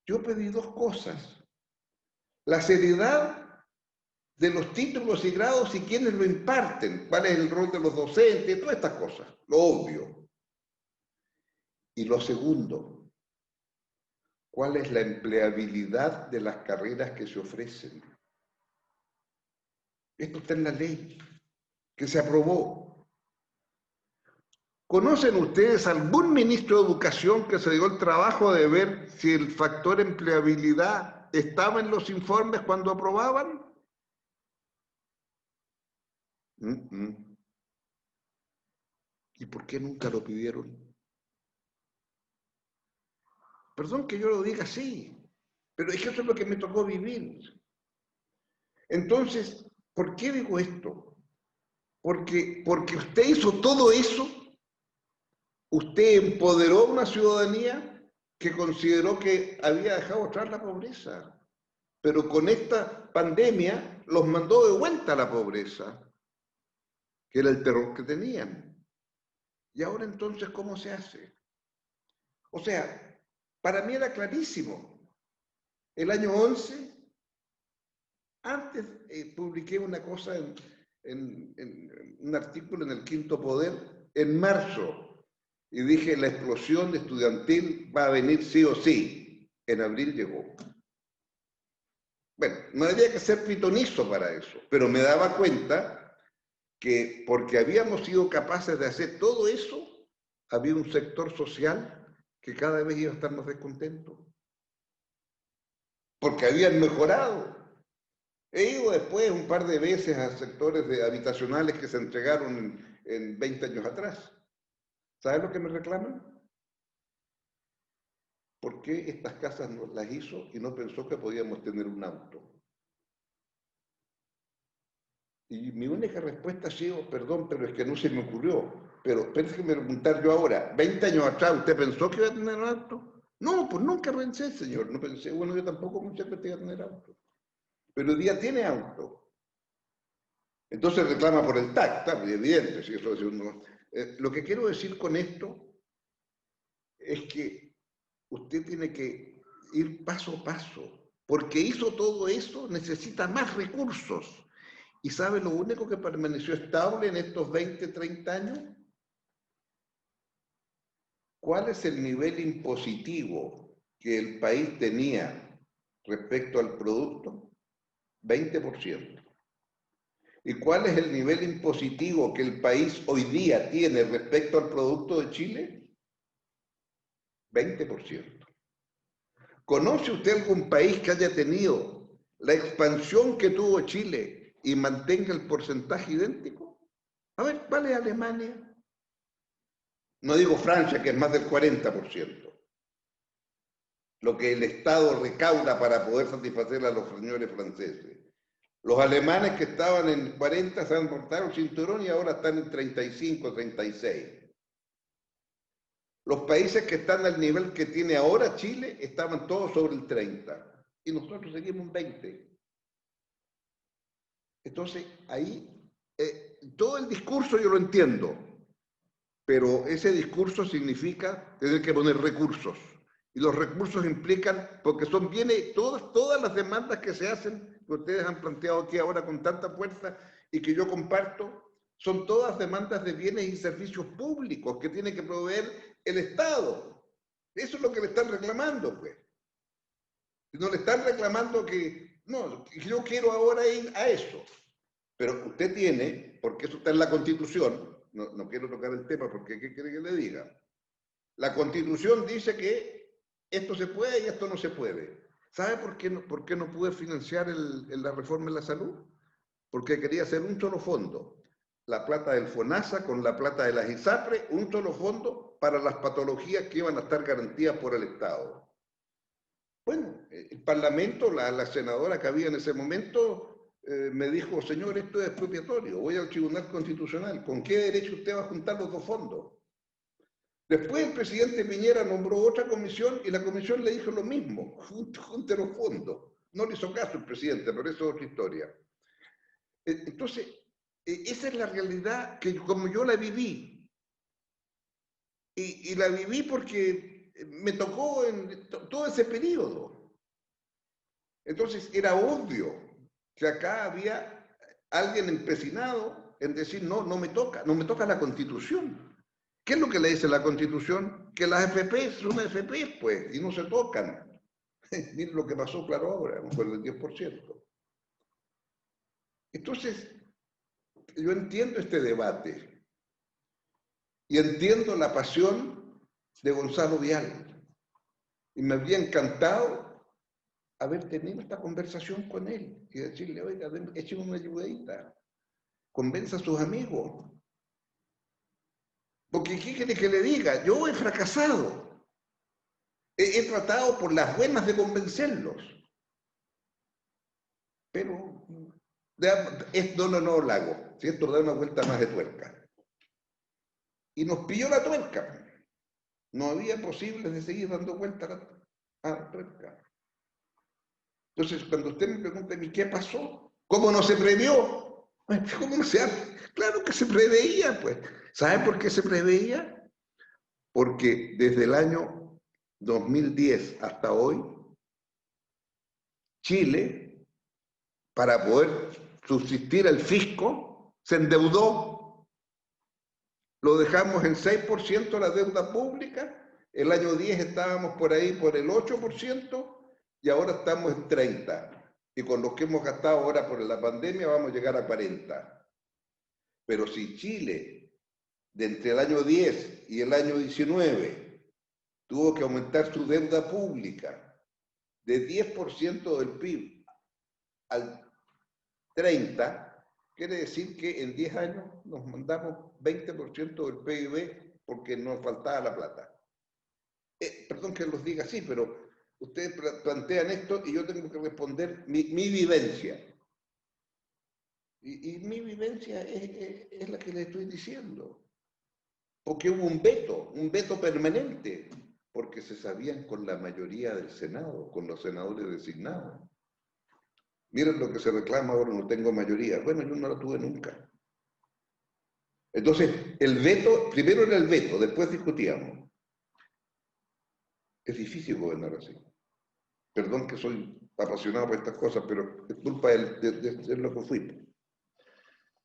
Speaker 3: Yo pedí dos cosas. La seriedad de los títulos y grados y quienes lo imparten, cuál es el rol de los docentes, todas estas cosas, lo obvio. Y lo segundo, ¿cuál es la empleabilidad de las carreras que se ofrecen? Esto está en la ley, que se aprobó. ¿Conocen ustedes algún ministro de Educación que se dio el trabajo de ver si el factor empleabilidad estaba en los informes cuando aprobaban? ¿Y por qué nunca lo pidieron? Perdón que yo lo diga así, pero es que eso es lo que me tocó vivir. Entonces, ¿por qué digo esto? Porque usted hizo todo eso, usted empoderó a una ciudadanía que consideró que había dejado atrás la pobreza. Pero con esta pandemia los mandó de vuelta a la pobreza, que era el terror que tenían. Y ahora entonces, ¿cómo se hace? O sea, para mí era clarísimo. El año 11, antes publiqué una cosa en un artículo en el Quinto Poder, en marzo, y dije, la explosión estudiantil va a venir sí o sí. En abril llegó. Bueno, no había que ser pitonizo para eso, pero me daba cuenta que porque habíamos sido capaces de hacer todo eso, había un sector social que cada vez iba a estar más descontento. Porque habían mejorado. He ido después un par de veces a sectores habitacionales que se entregaron en 20 años atrás. ¿Sabes lo que me reclaman? ¿Por qué estas casas no las hizo y no pensó que podíamos tener un auto? Y mi única respuesta ha sido, perdón, pero es que no se me ocurrió. Pero déjeme preguntar yo ahora, 20 años atrás, ¿usted pensó que iba a tener un auto? No, pues nunca pensé, señor. No pensé, bueno, yo tampoco pensé que iba a tener auto. Pero hoy día tiene auto. Entonces reclama por el TAC, está muy evidente. Si eso es lo que quiero decir con esto es que usted tiene que ir paso a paso. Porque hizo todo eso, necesita más recursos. ¿Y sabe lo único que permaneció estable en estos 20, 30 años? ¿Cuál es el nivel impositivo que el país tenía respecto al producto? 20%. ¿Y cuál es el nivel impositivo que el país hoy día tiene respecto al producto de Chile? 20%. ¿Conoce usted algún país que haya tenido la expansión que tuvo Chile y mantenga el porcentaje idéntico? A ver, ¿cuál es Alemania? No digo Francia, que es más del 40%. Lo que el Estado recauda para poder satisfacer a los señores franceses. Los alemanes que estaban en 40 se han cortado el cinturón y ahora están en 35, 36. Los países que están al nivel que tiene ahora Chile estaban todos sobre el 30 y nosotros seguimos en 20. Entonces, ahí, todo el discurso yo lo entiendo, pero ese discurso significa tener que poner recursos. Y los recursos implican, porque son bienes, todas las demandas que se hacen, que ustedes han planteado aquí ahora con tanta fuerza y que yo comparto, son todas demandas de bienes y servicios públicos que tiene que proveer el Estado. Eso es lo que le están reclamando, pues. No le están reclamando que, no, yo quiero ahora ir a eso. Pero usted tiene, porque eso está en la Constitución, no quiero tocar el tema porque ¿qué quiere que le diga? La Constitución dice que esto se puede y esto no se puede. ¿Sabe por qué no pude financiar la reforma en la salud? Porque quería hacer un solo fondo. La plata del FONASA con la plata de las ISAPRE, un solo fondo para las patologías que iban a estar garantidas por el Estado. Bueno, el Parlamento, la senadora que había en ese momento, me dijo, señor, esto es expropiatorio, voy al Tribunal Constitucional. ¿Con qué derecho usted va a juntar los dos fondos? Después el presidente Piñera nombró otra comisión y la comisión le dijo lo mismo, junte los fondos. No le hizo caso el presidente, pero eso es otra historia. Entonces, esa es la realidad que como yo la viví. Y la viví porque me tocó en todo ese periodo. Entonces, era obvio que acá había alguien empecinado en decir, no me toca la Constitución. ¿Qué es lo que le dice la Constitución? Que las FP son FP, pues, y no se tocan. Miren lo que pasó, claro, ahora, con el 10%. Entonces, yo entiendo este debate y entiendo la pasión de Gonzalo Vial. Y me habría encantado haber tenido esta conversación con él y decirle, oiga, écheme una ayudadita, convenza a sus amigos. Porque ¿qué quiere que le diga? Yo he fracasado. He tratado por las buenas de convencerlos. Pero esto no lo hago. Si esto da una vuelta más de tuerca. Y nos pilló la tuerca. No había posibles de seguir dando vueltas al mercado. Entonces, cuando usted me pregunta, ¿y qué pasó? ¿Cómo no se previó? ¿Cómo no se hace? Claro que se preveía, pues. ¿Saben por qué se preveía? Porque desde el año 2010 hasta hoy, Chile, para poder subsistir el fisco, se endeudó. Lo dejamos en 6% la deuda pública. El año 10 estábamos por ahí por el 8% y ahora estamos en 30%. Y con lo que hemos gastado ahora por la pandemia vamos a llegar a 40%. Pero si Chile, de entre el año 10 y el año 19, tuvo que aumentar su deuda pública de 10% del PIB al 30%, quiere decir que en 10 años nos mandamos 20% del PIB porque nos faltaba la plata. Perdón que los diga así, pero ustedes plantean esto y yo tengo que responder mi vivencia. Y mi vivencia es la que le estoy diciendo. Porque hubo un veto permanente, porque se sabían con la mayoría del Senado, con los senadores designados. Miren lo que se reclama ahora, no tengo mayoría. Bueno, yo no la tuve nunca. Entonces, el veto, primero era el veto, después discutíamos. Es difícil gobernar así. Perdón que soy apasionado por estas cosas, pero es culpa de ser lo que fui.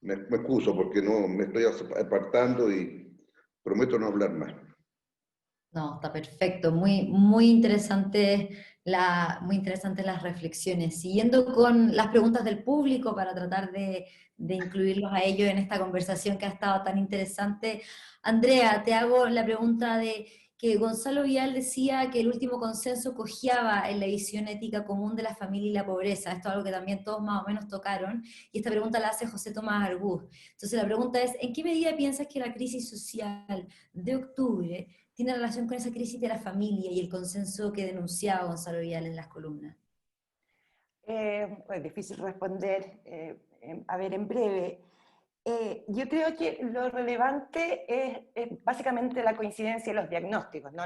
Speaker 3: Me excuso porque no me estoy apartando y prometo no hablar más.
Speaker 2: No, está perfecto, muy interesante muy interesantes las reflexiones. Siguiendo con las preguntas del público para tratar de incluirlos a ellos en esta conversación que ha estado tan interesante. Andrea, te hago la pregunta de que Gonzalo Vial decía que el último consenso cojeaba en la visión ética común de la familia y la pobreza. Esto es algo que también todos más o menos tocaron, y esta pregunta la hace José Tomás Arbuz. Entonces la pregunta es, ¿en qué medida piensas que la crisis social de octubre tiene relación con esa crisis de la familia y el consenso que denunciaba Gonzalo Vial en las columnas?
Speaker 4: Es difícil responder. A ver, en breve. Yo creo que lo relevante es básicamente la coincidencia de los diagnósticos, ¿no?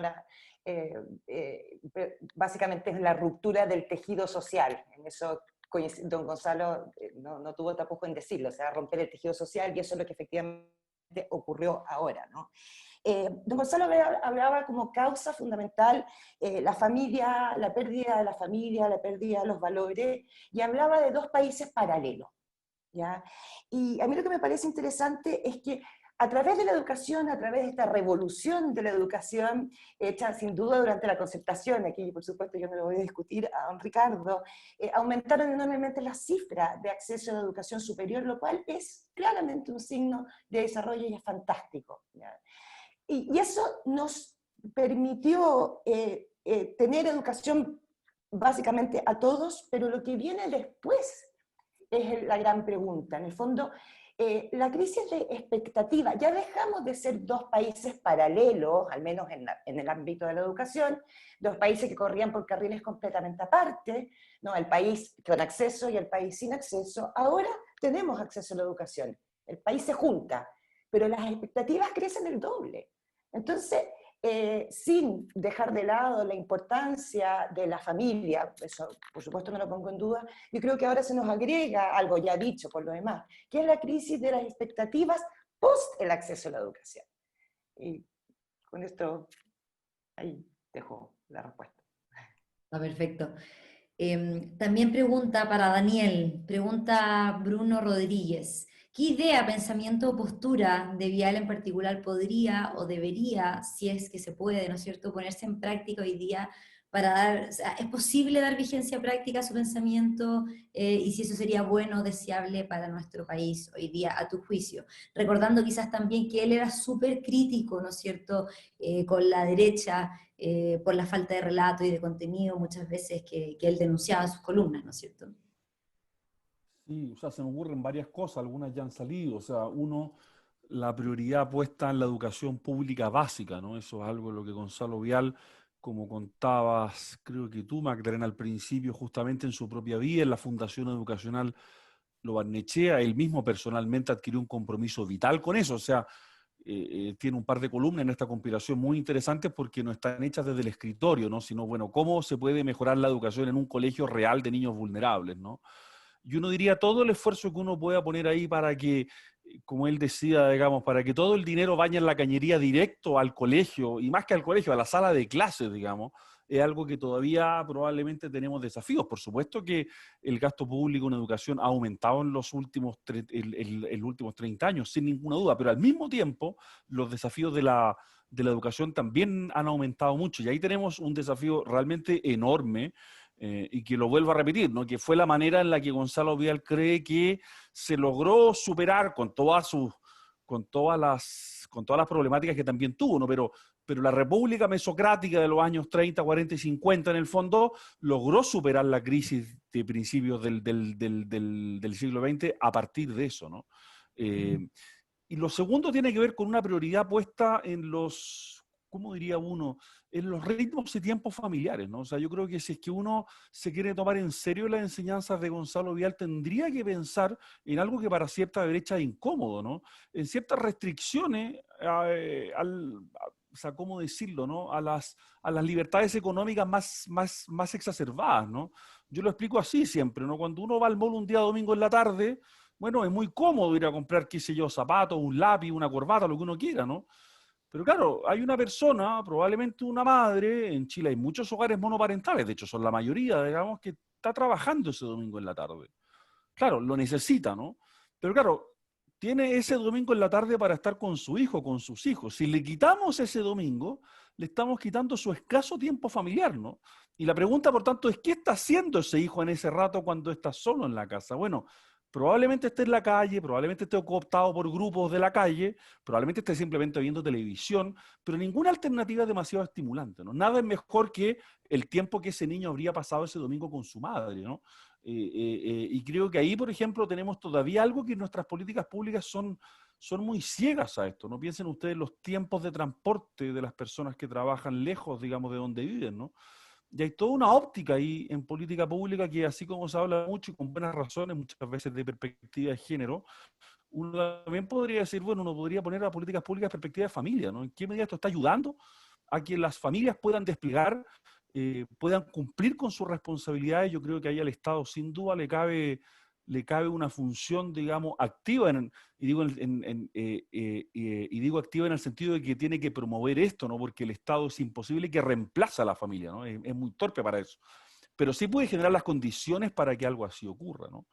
Speaker 4: Básicamente es la ruptura del tejido social. En eso don Gonzalo no tuvo tapujo en decirlo, o sea, romper el tejido social, y eso es lo que efectivamente ocurrió ahora, ¿no? Don Gonzalo hablaba como causa fundamental la familia, la pérdida de la familia, la pérdida de los valores, y hablaba de dos países paralelos, ¿ya? Y a mí lo que me parece interesante es que a través de la educación, a través de esta revolución de la educación, hecha sin duda durante la concertación, aquí por supuesto yo no lo voy a discutir a don Ricardo, aumentaron enormemente las cifras de acceso a la educación superior, lo cual es claramente un signo de desarrollo y es fantástico, ¿ya? Y eso nos permitió tener educación básicamente a todos, pero lo que viene después es la gran pregunta. En el fondo, la crisis de expectativa, ya dejamos de ser dos países paralelos, al menos en el ámbito de la educación, dos países que corrían por carriles completamente aparte, ¿no? El país con acceso y el país sin acceso. Ahora tenemos acceso a la educación, el país se junta, pero las expectativas crecen el doble. Entonces, sin dejar de lado la importancia de la familia, eso por supuesto no lo pongo en duda, yo creo que ahora se nos agrega algo ya dicho por lo demás, que es la crisis de las expectativas post el acceso a la educación. Y con esto, ahí dejo la respuesta.
Speaker 2: Está perfecto. También pregunta para Daniel, pregunta Bruno Rodríguez. ¿Qué idea, pensamiento o postura de Vial en particular podría o debería, si es que se puede, ¿no es cierto?, ponerse en práctica hoy día para dar, o sea, ¿es posible dar vigencia práctica a su pensamiento y si eso sería bueno o deseable para nuestro país hoy día, a tu juicio? Recordando quizás también que él era súper crítico, ¿no es cierto?, con la derecha, por la falta de relato y de contenido muchas veces que él denunciaba en sus columnas, ¿no es cierto?
Speaker 5: Sí, o sea, se me ocurren varias cosas, algunas ya han salido. O sea, uno, la prioridad puesta en la educación pública básica, ¿no? Eso es algo en lo que Gonzalo Vial, como contabas, creo que tú, Magdalena, al principio, justamente en su propia vida, en la Fundación Educacional Lo Barnechea, él mismo personalmente adquirió un compromiso vital con eso. O sea, tiene un par de columnas en esta compilación muy interesantes porque no están hechas desde el escritorio, ¿no? Sino, bueno, cómo se puede mejorar la educación en un colegio real de niños vulnerables, ¿no? Y uno diría todo el esfuerzo que uno pueda poner ahí para que, como él decía, digamos, para que todo el dinero vaya en la cañería directo al colegio, y más que al colegio, a la sala de clases, digamos, es algo que todavía probablemente tenemos desafíos. Por supuesto que el gasto público en educación ha aumentado en los últimos, últimos 30 años, sin ninguna duda, pero al mismo tiempo los desafíos de la educación también han aumentado mucho, y ahí tenemos un desafío realmente enorme, y que lo vuelvo a repetir, ¿no? Que fue la manera en la que Gonzalo Vidal cree que se logró superar con todas las problemáticas que también tuvo, ¿no? Pero la República Mesocrática de los años 30, 40 y 50, en el fondo, logró superar la crisis de principios del siglo XX a partir de eso, ¿no? Y lo segundo tiene que ver con una prioridad puesta en los, ¿cómo diría uno?, en los ritmos y tiempos familiares, ¿no? O sea, yo creo que si es que uno se quiere tomar en serio las enseñanzas de Gonzalo Vidal, tendría que pensar en algo que para cierta derecha es incómodo, ¿no? En ciertas restricciones, o sea, ¿cómo decirlo?, ¿no? A las libertades económicas más exacerbadas, ¿no? Yo lo explico así siempre, ¿no? Cuando uno va al mall un día domingo en la tarde, bueno, es muy cómodo ir a comprar, qué sé yo, zapatos, un lápiz, una corbata, lo que uno quiera, ¿no? Pero claro, hay una persona, probablemente una madre, en Chile hay muchos hogares monoparentales, de hecho son la mayoría, digamos, que está trabajando ese domingo en la tarde. Claro, lo necesita, ¿no? Pero claro, tiene ese domingo en la tarde para estar con su hijo, con sus hijos. Si le quitamos ese domingo, le estamos quitando su escaso tiempo familiar, ¿no? Y la pregunta, por tanto, es ¿qué está haciendo ese hijo en ese rato cuando está solo en la casa? Bueno, probablemente esté en la calle, probablemente esté cooptado por grupos de la calle, probablemente esté simplemente viendo televisión, pero ninguna alternativa es demasiado estimulante, ¿no? Nada es mejor que el tiempo que ese niño habría pasado ese domingo con su madre, ¿no? Y creo que ahí, por ejemplo, tenemos todavía algo que nuestras políticas públicas son muy ciegas a esto. No piensen ustedes los tiempos de transporte de las personas que trabajan lejos, digamos, de donde viven, ¿no? Y hay toda una óptica ahí en política pública que, así como se habla mucho y con buenas razones, muchas veces de perspectiva de género, uno también podría decir, bueno, uno podría poner a políticas públicas en perspectiva de familia, ¿no? ¿En qué medida esto está ayudando a que las familias puedan desplegar, puedan cumplir con sus responsabilidades? Yo creo que ahí al Estado sin duda le cabe una función, digamos, activa, y digo activa en el sentido de que tiene que promover esto, ¿no? Porque el Estado es imposible que reemplace a la familia, ¿no? Es muy torpe para eso. Pero sí puede generar las condiciones para que algo así ocurra, ¿no?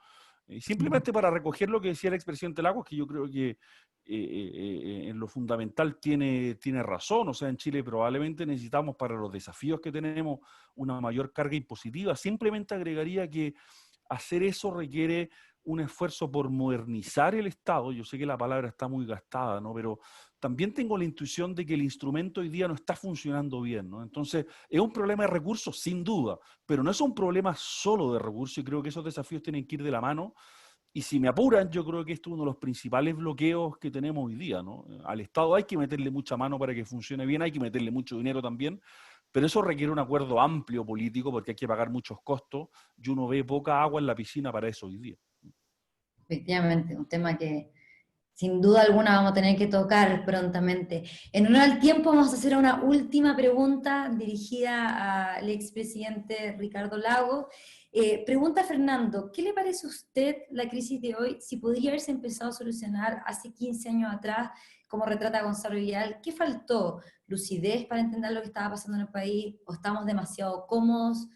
Speaker 5: Simplemente para recoger lo que decía el expresidente Lagos, que yo creo que en lo fundamental tiene razón. O sea, en Chile probablemente necesitamos, para los desafíos que tenemos, una mayor carga impositiva. Simplemente agregaría que hacer eso requiere un esfuerzo por modernizar el Estado. Yo sé que la palabra está muy gastada, ¿no? Pero también tengo la intuición de que el instrumento hoy día no está funcionando bien, ¿no? Entonces, es un problema de recursos, sin duda, pero no es un problema solo de recursos, y creo que esos desafíos tienen que ir de la mano. Y si me apuran, yo creo que esto es uno de los principales bloqueos que tenemos hoy día, ¿no? Al Estado hay que meterle mucha mano para que funcione bien, hay que meterle mucho dinero también, pero eso requiere un acuerdo amplio político porque hay que pagar muchos costos y uno ve poca agua en la piscina para eso hoy día.
Speaker 2: Efectivamente, un tema que sin duda alguna vamos a tener que tocar prontamente. En honor al tiempo vamos a hacer una última pregunta dirigida al expresidente Ricardo Lagos. Pregunta Fernando, ¿qué le parece a usted la crisis de hoy? Si podría haberse empezado a solucionar hace 15 años atrás, como retrata Gonzalo Vidal, ¿qué faltó? ¿Lucidez para entender lo que estaba pasando en el país? ¿O estamos demasiado cómodos?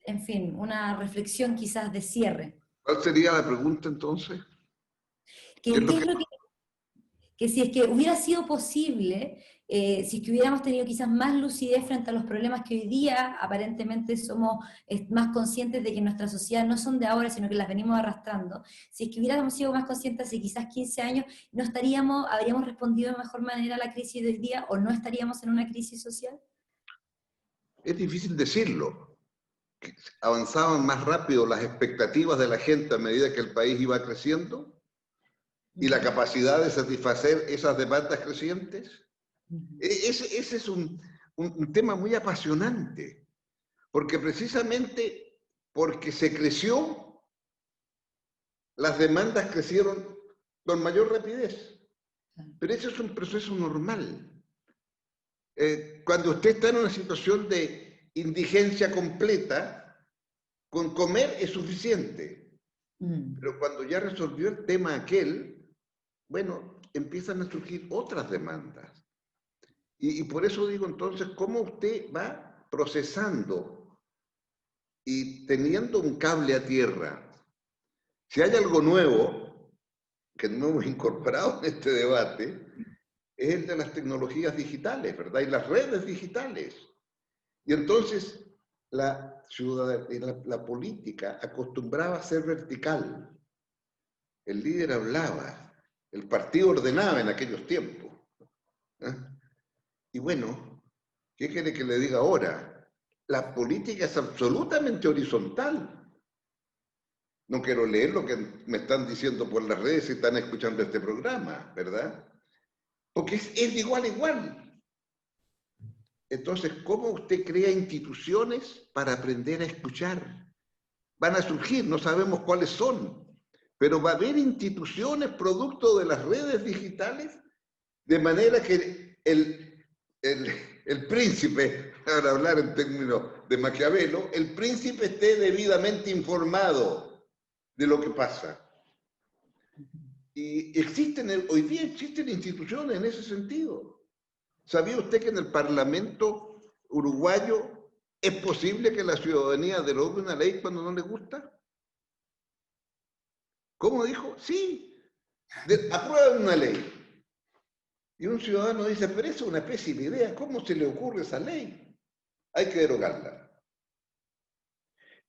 Speaker 2: En fin, una reflexión quizás de cierre.
Speaker 3: ¿Cuál sería la pregunta entonces?
Speaker 2: ¿Qué es lo que si es que hubiera sido posible, si es que hubiéramos tenido quizás más lucidez frente a los problemas que hoy día aparentemente somos más conscientes de que nuestra sociedad no son de ahora, sino que las venimos arrastrando, si es que hubiéramos sido más conscientes hace quizás 15 años, habríamos respondido de mejor manera a la crisis de hoy día, o no estaríamos en una crisis social?
Speaker 3: Es difícil decirlo. Avanzaban más rápido las expectativas de la gente a medida que el país iba creciendo y la capacidad de satisfacer esas demandas crecientes. Ese es un tema muy apasionante, porque precisamente porque se creció, las demandas crecieron con mayor rapidez. Pero ese es un proceso normal. Cuando usted está en una situación de indigencia completa, con comer es suficiente. Pero cuando ya resolvió el tema aquel, bueno, empiezan a surgir otras demandas. Y por eso digo entonces, ¿cómo usted va procesando y teniendo un cable a tierra? Si hay algo nuevo que no hemos incorporado en este debate, es el de las tecnologías digitales, ¿verdad? Y las redes digitales. Y entonces la política acostumbraba a ser vertical. El líder hablaba, el partido ordenaba en aquellos tiempos. ¿Eh? Y bueno, ¿qué quiere que le diga ahora? La política es absolutamente horizontal. No quiero leer lo que me están diciendo por las redes si están escuchando este programa, ¿verdad? Porque es de igual a igual. Entonces, ¿cómo usted crea instituciones para aprender a escuchar? Van a surgir, no sabemos cuáles son, pero va a haber instituciones producto de las redes digitales, de manera que el príncipe, para hablar en términos de Maquiavelo, el príncipe esté debidamente informado de lo que pasa. Y hoy día existen instituciones en ese sentido. ¿Sabía usted que en el Parlamento uruguayo es posible que la ciudadanía derogue una ley cuando no le gusta? ¿Cómo dijo? Sí, aprueban una ley. Y un ciudadano dice, pero esa es una pésima idea, ¿cómo se le ocurre esa ley? Hay que derogarla.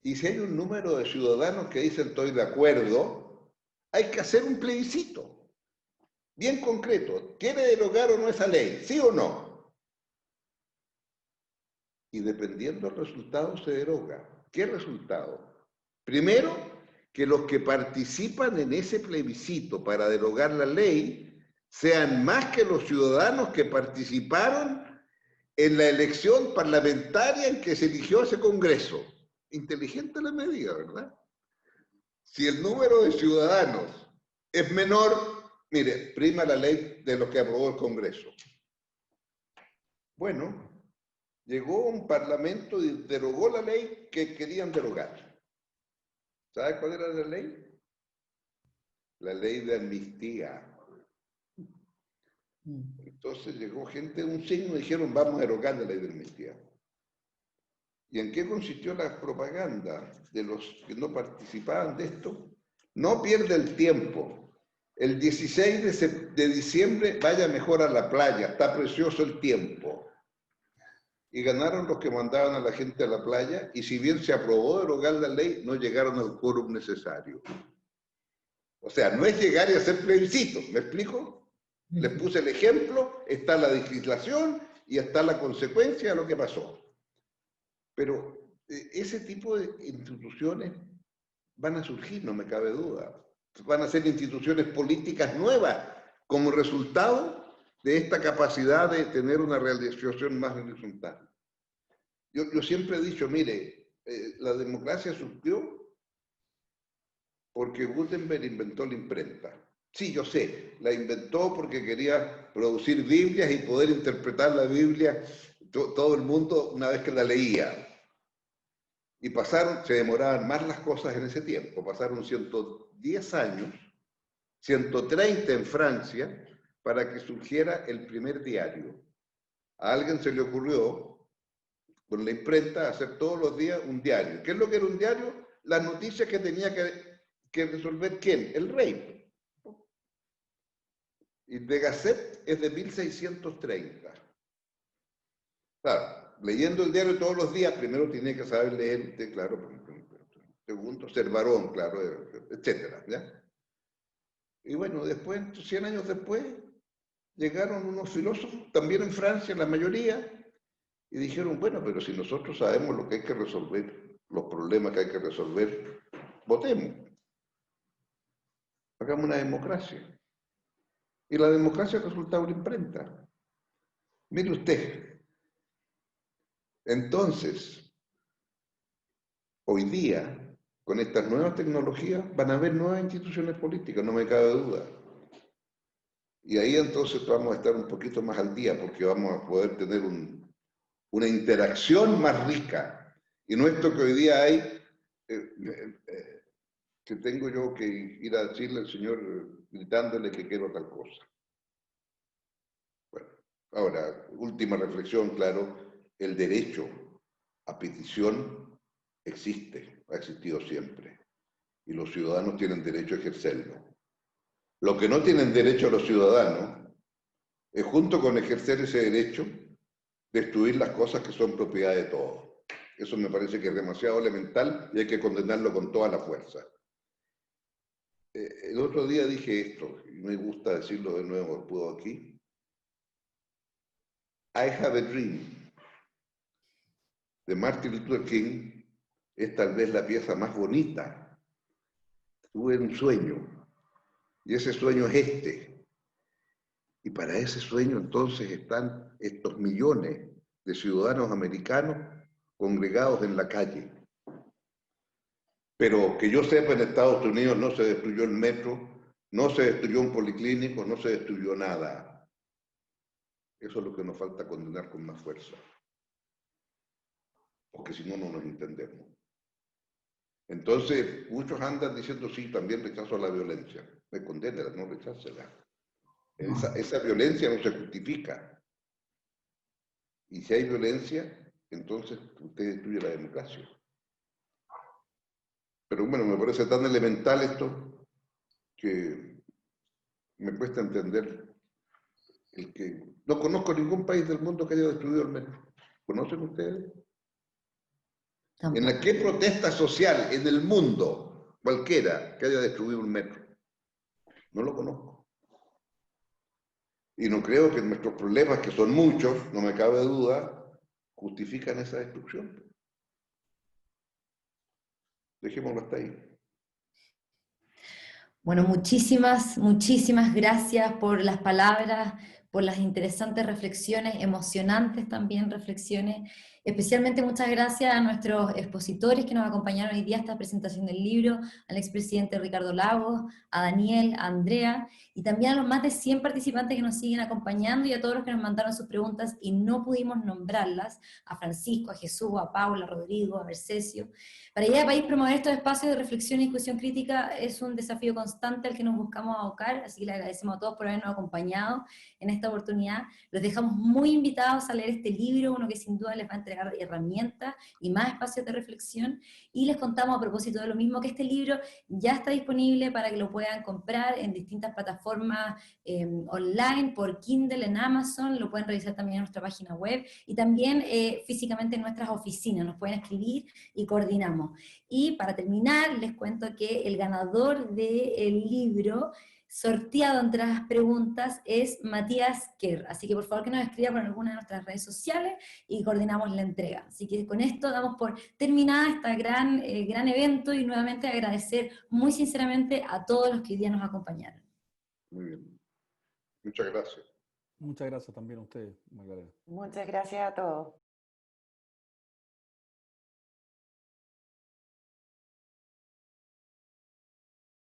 Speaker 3: Y si hay un número de ciudadanos que dicen estoy de acuerdo, hay que hacer un plebiscito bien concreto. ¿Quiere derogar o no esa ley? ¿Sí o no? Y dependiendo del resultado se deroga. ¿Qué resultado? Primero, que los que participan en ese plebiscito para derogar la ley sean más que los ciudadanos que participaron en la elección parlamentaria en que se eligió ese Congreso. Inteligente la medida, ¿verdad? Si el número de ciudadanos es menor, mire, prima la ley de los que aprobó el Congreso. Bueno, llegó un parlamento y derogó la ley que querían derogar. ¿Sabe cuál era la ley? La ley de amnistía. Entonces llegó gente de un signo y dijeron, vamos a derogar la ley de amnistía. ¿Y en qué consistió la propaganda de los que no participaban de esto? No pierda el tiempo. El 16 de diciembre vaya mejor a la playa, está precioso el tiempo. Y ganaron los que mandaban a la gente a la playa, y si bien se aprobó derogar la ley, no llegaron al quórum necesario. O sea, no es llegar y hacer plebiscito, ¿me explico? Les puse el ejemplo, está la legislación y está la consecuencia de lo que pasó. Pero ese tipo de instituciones van a surgir, no me cabe duda. Van a ser instituciones políticas nuevas como resultado de esta capacidad de tener una realización más horizontal. Yo siempre he dicho, mire, la democracia surgió porque Gutenberg inventó la imprenta. Sí, yo sé, la inventó porque quería producir Biblias y poder interpretar la Biblia todo el mundo una vez que la leía. Y se demoraban más las cosas en ese tiempo, pasaron 110 años, 130 en Francia, para que surgiera el primer diario. A alguien se le ocurrió, con la imprenta, hacer todos los días un diario. ¿Qué es lo que era un diario? Las noticias que tenía que resolver ¿quién? El rey. Y de Gazette es de 1630. Claro, leyendo el diario todos los días, primero tiene que saber leer, claro, segundo, ser varón, claro, etcétera, ¿ya? Y bueno, después, 100 años después, llegaron unos filósofos, también en Francia, la mayoría, y dijeron, bueno, pero si nosotros sabemos lo que hay que resolver, los problemas que hay que resolver, votemos. Hagamos una democracia. Y la democracia resulta una imprenta. Mire usted. Entonces, hoy día, con estas nuevas tecnologías, van a haber nuevas instituciones políticas, no me cabe duda. Y ahí entonces vamos a estar un poquito más al día, porque vamos a poder tener una interacción más rica. Y no esto que hoy día hay, que tengo yo que ir a decirle al Señor gritándole que quiero tal cosa. Bueno, ahora, última reflexión, claro, el derecho a petición existe, ha existido siempre. Y los ciudadanos tienen derecho a ejercerlo. Lo que no tienen derecho los ciudadanos es, junto con ejercer ese derecho, destruir las cosas que son propiedad de todos. Eso me parece que es demasiado elemental y hay que condenarlo con toda la fuerza. El otro día dije esto, y me gusta decirlo de nuevo, ¿puedo aquí? I Have a Dream, de Martin Luther King, es tal vez la pieza más bonita. Tuve un sueño, y ese sueño es este. Y para ese sueño entonces están estos millones de ciudadanos americanos congregados en la calle. Pero que yo sepa, en Estados Unidos no se destruyó el metro, no se destruyó un policlínico, no se destruyó nada. Eso es lo que nos falta condenar con más fuerza. Porque si no, no nos entendemos. Entonces, muchos andan diciendo, sí, también rechazo la violencia. Me condénela, no rechácela. Esa violencia no se justifica. Y si hay violencia, entonces usted destruye la democracia. Pero bueno, me parece tan elemental esto que me cuesta entender el que... No conozco ningún país del mundo que haya destruido el metro. ¿Conocen ustedes?
Speaker 2: Tampoco.
Speaker 3: ¿En la qué protesta social en el mundo, cualquiera, que haya destruido un metro? No lo conozco. Y no creo que nuestros problemas, que son muchos, no me cabe duda, justifican esa destrucción. Dejémoslo hasta ahí.
Speaker 2: Bueno, muchísimas gracias por las palabras, por las interesantes reflexiones, emocionantes también reflexiones. Especialmente muchas gracias a nuestros expositores que nos acompañaron hoy día a esta presentación del libro, al expresidente Ricardo Lagos, a Daniel, a Andrea, y también a los más de 100 participantes que nos siguen acompañando y a todos los que nos mandaron sus preguntas y no pudimos nombrarlas, a Francisco, a Jesús, a Paula, a Rodrigo, a Mercesio. Para Idea País, promover estos espacios de reflexión y discusión crítica es un desafío constante al que nos buscamos abocar, así que le agradecemos a todos por habernos acompañado en esta oportunidad. Los dejamos muy invitados a leer este libro, uno que sin duda les va a entregar herramientas y más espacios de reflexión, y les contamos a propósito de lo mismo que este libro ya está disponible para que lo puedan comprar en distintas plataformas online, por Kindle, en Amazon, lo pueden revisar también en nuestra página web, y también físicamente en nuestras oficinas, nos pueden escribir y coordinamos. Y para terminar, les cuento que el ganador del libro, sorteado entre las preguntas, es Matías Kerr. Así que por favor que nos escriba por alguna de nuestras redes sociales y coordinamos la entrega. Así que con esto damos por terminada este gran evento, y nuevamente agradecer muy sinceramente a todos los que hoy día nos acompañaron.
Speaker 3: Muy bien. Muchas gracias.
Speaker 5: Muchas gracias también a ustedes, Magdalena.
Speaker 4: Muchas gracias a todos.